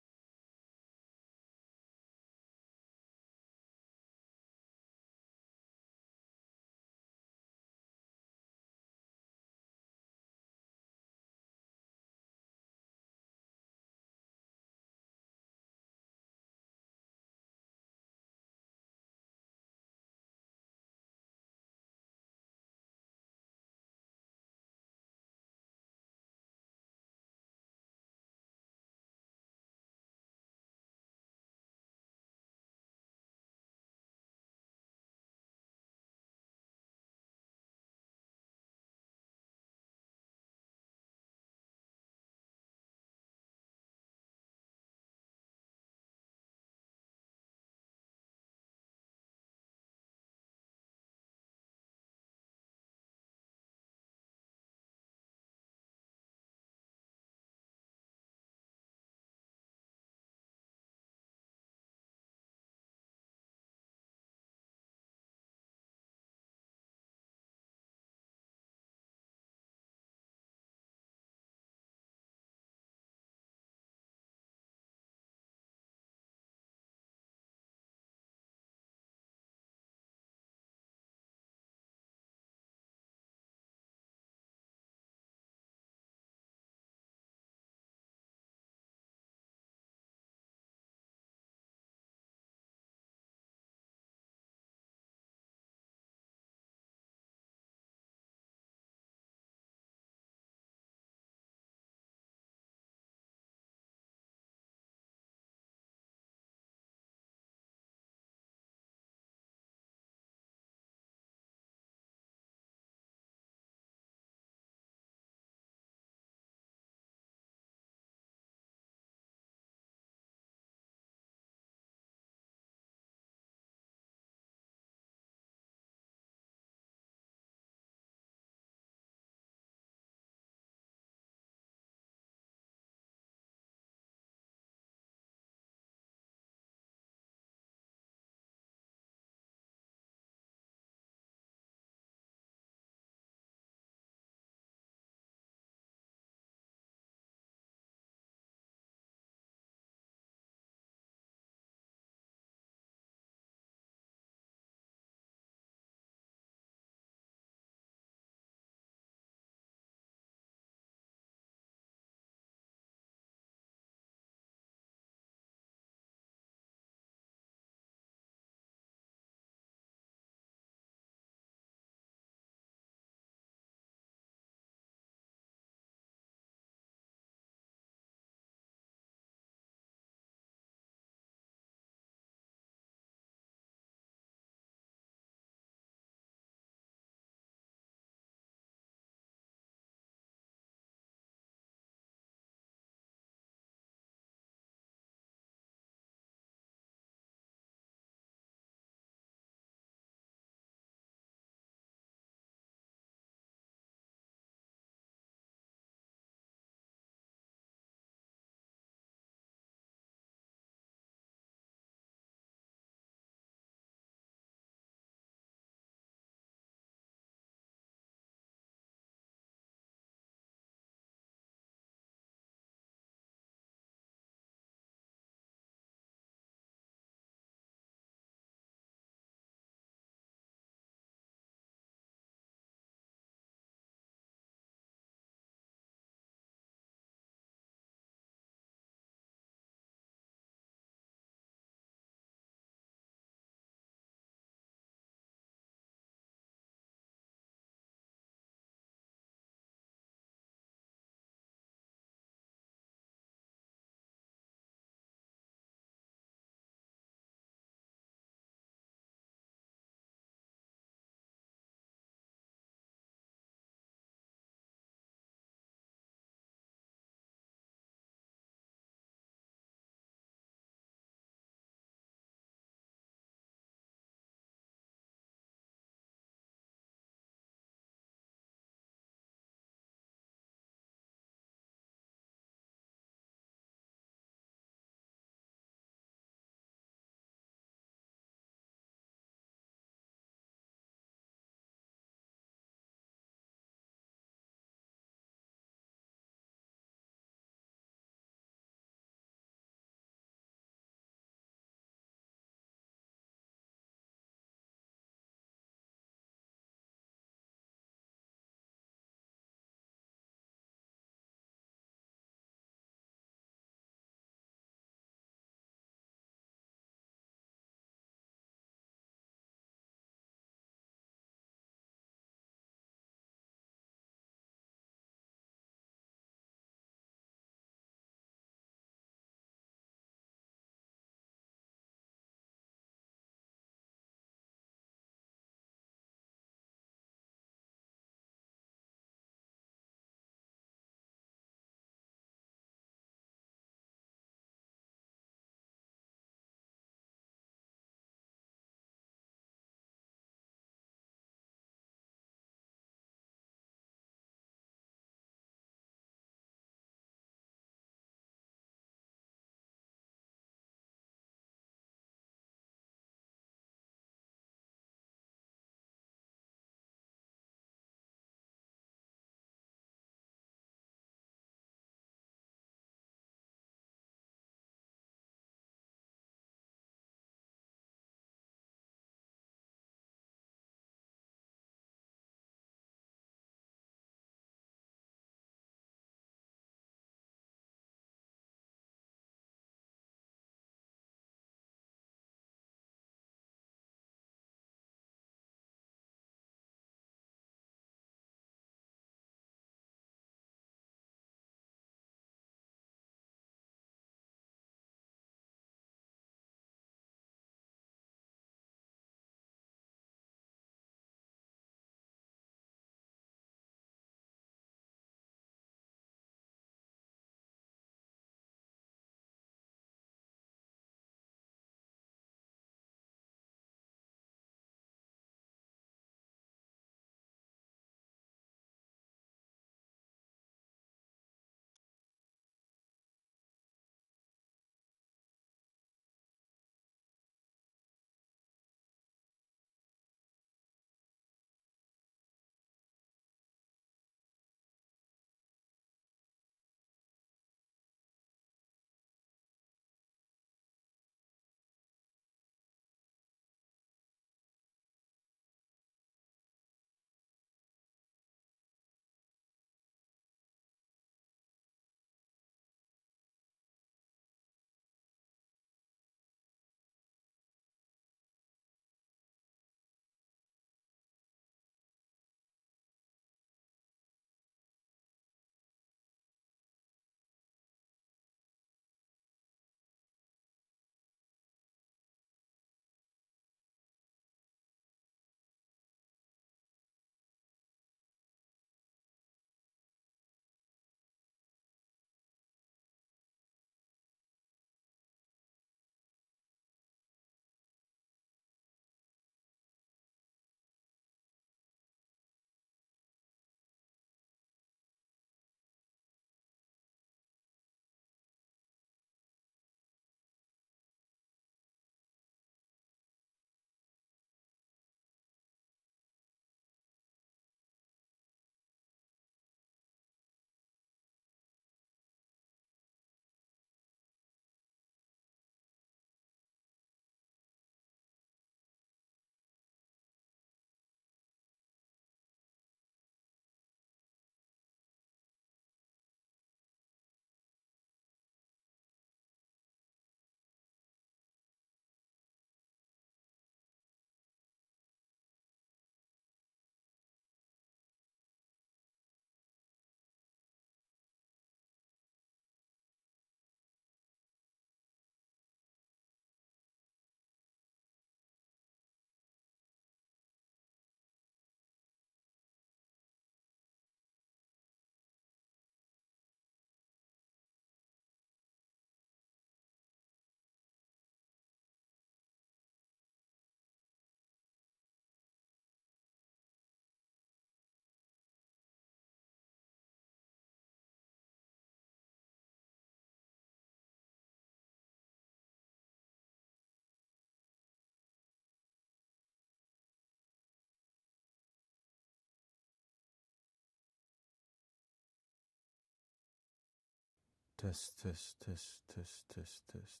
Test, test, test, test, test, test.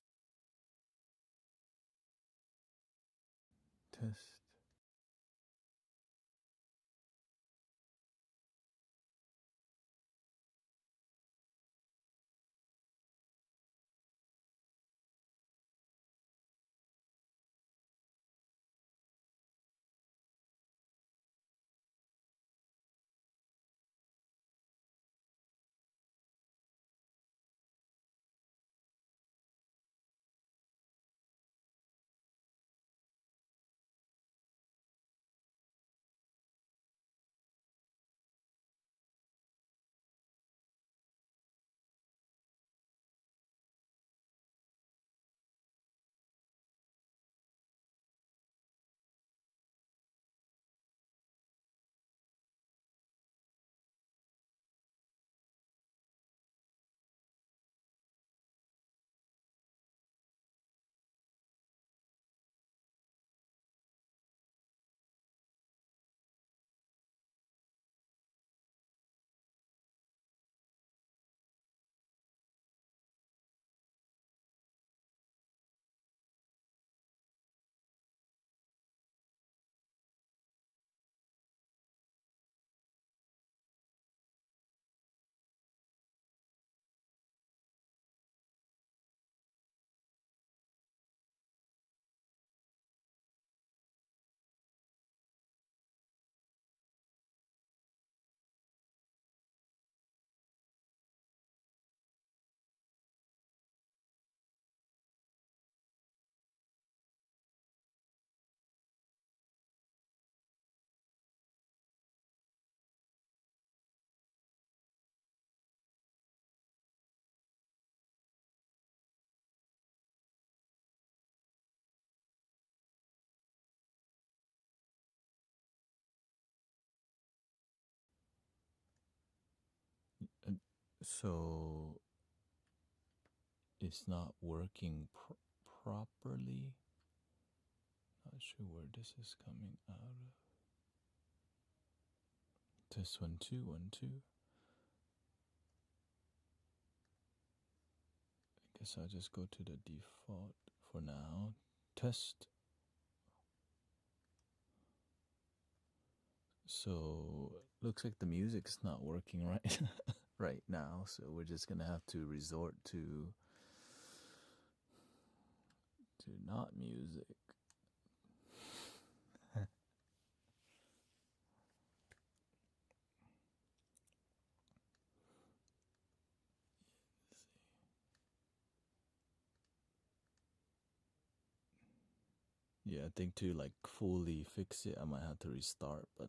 Test. So it's not working properly. Not sure where this is coming out of. Test 1 2 1 2. I guess I'll just go to the default for now. Test. So looks like the music's not working right right now, so we're just gonna have to resort to not music. Yeah, I think to like fully fix it, I might have to restart, but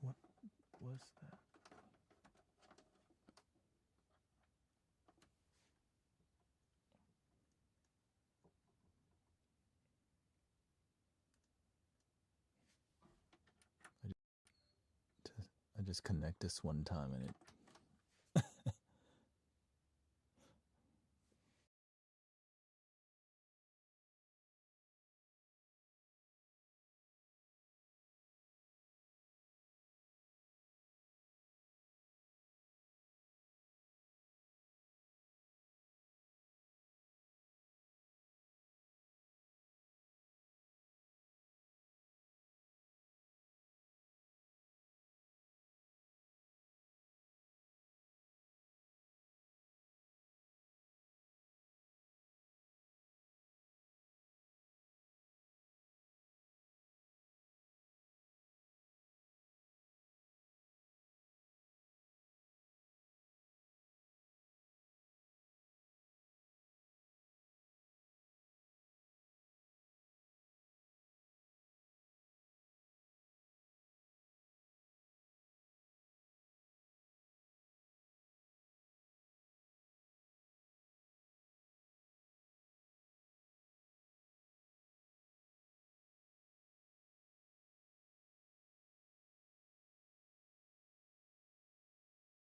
what was that? I just connect this one time and it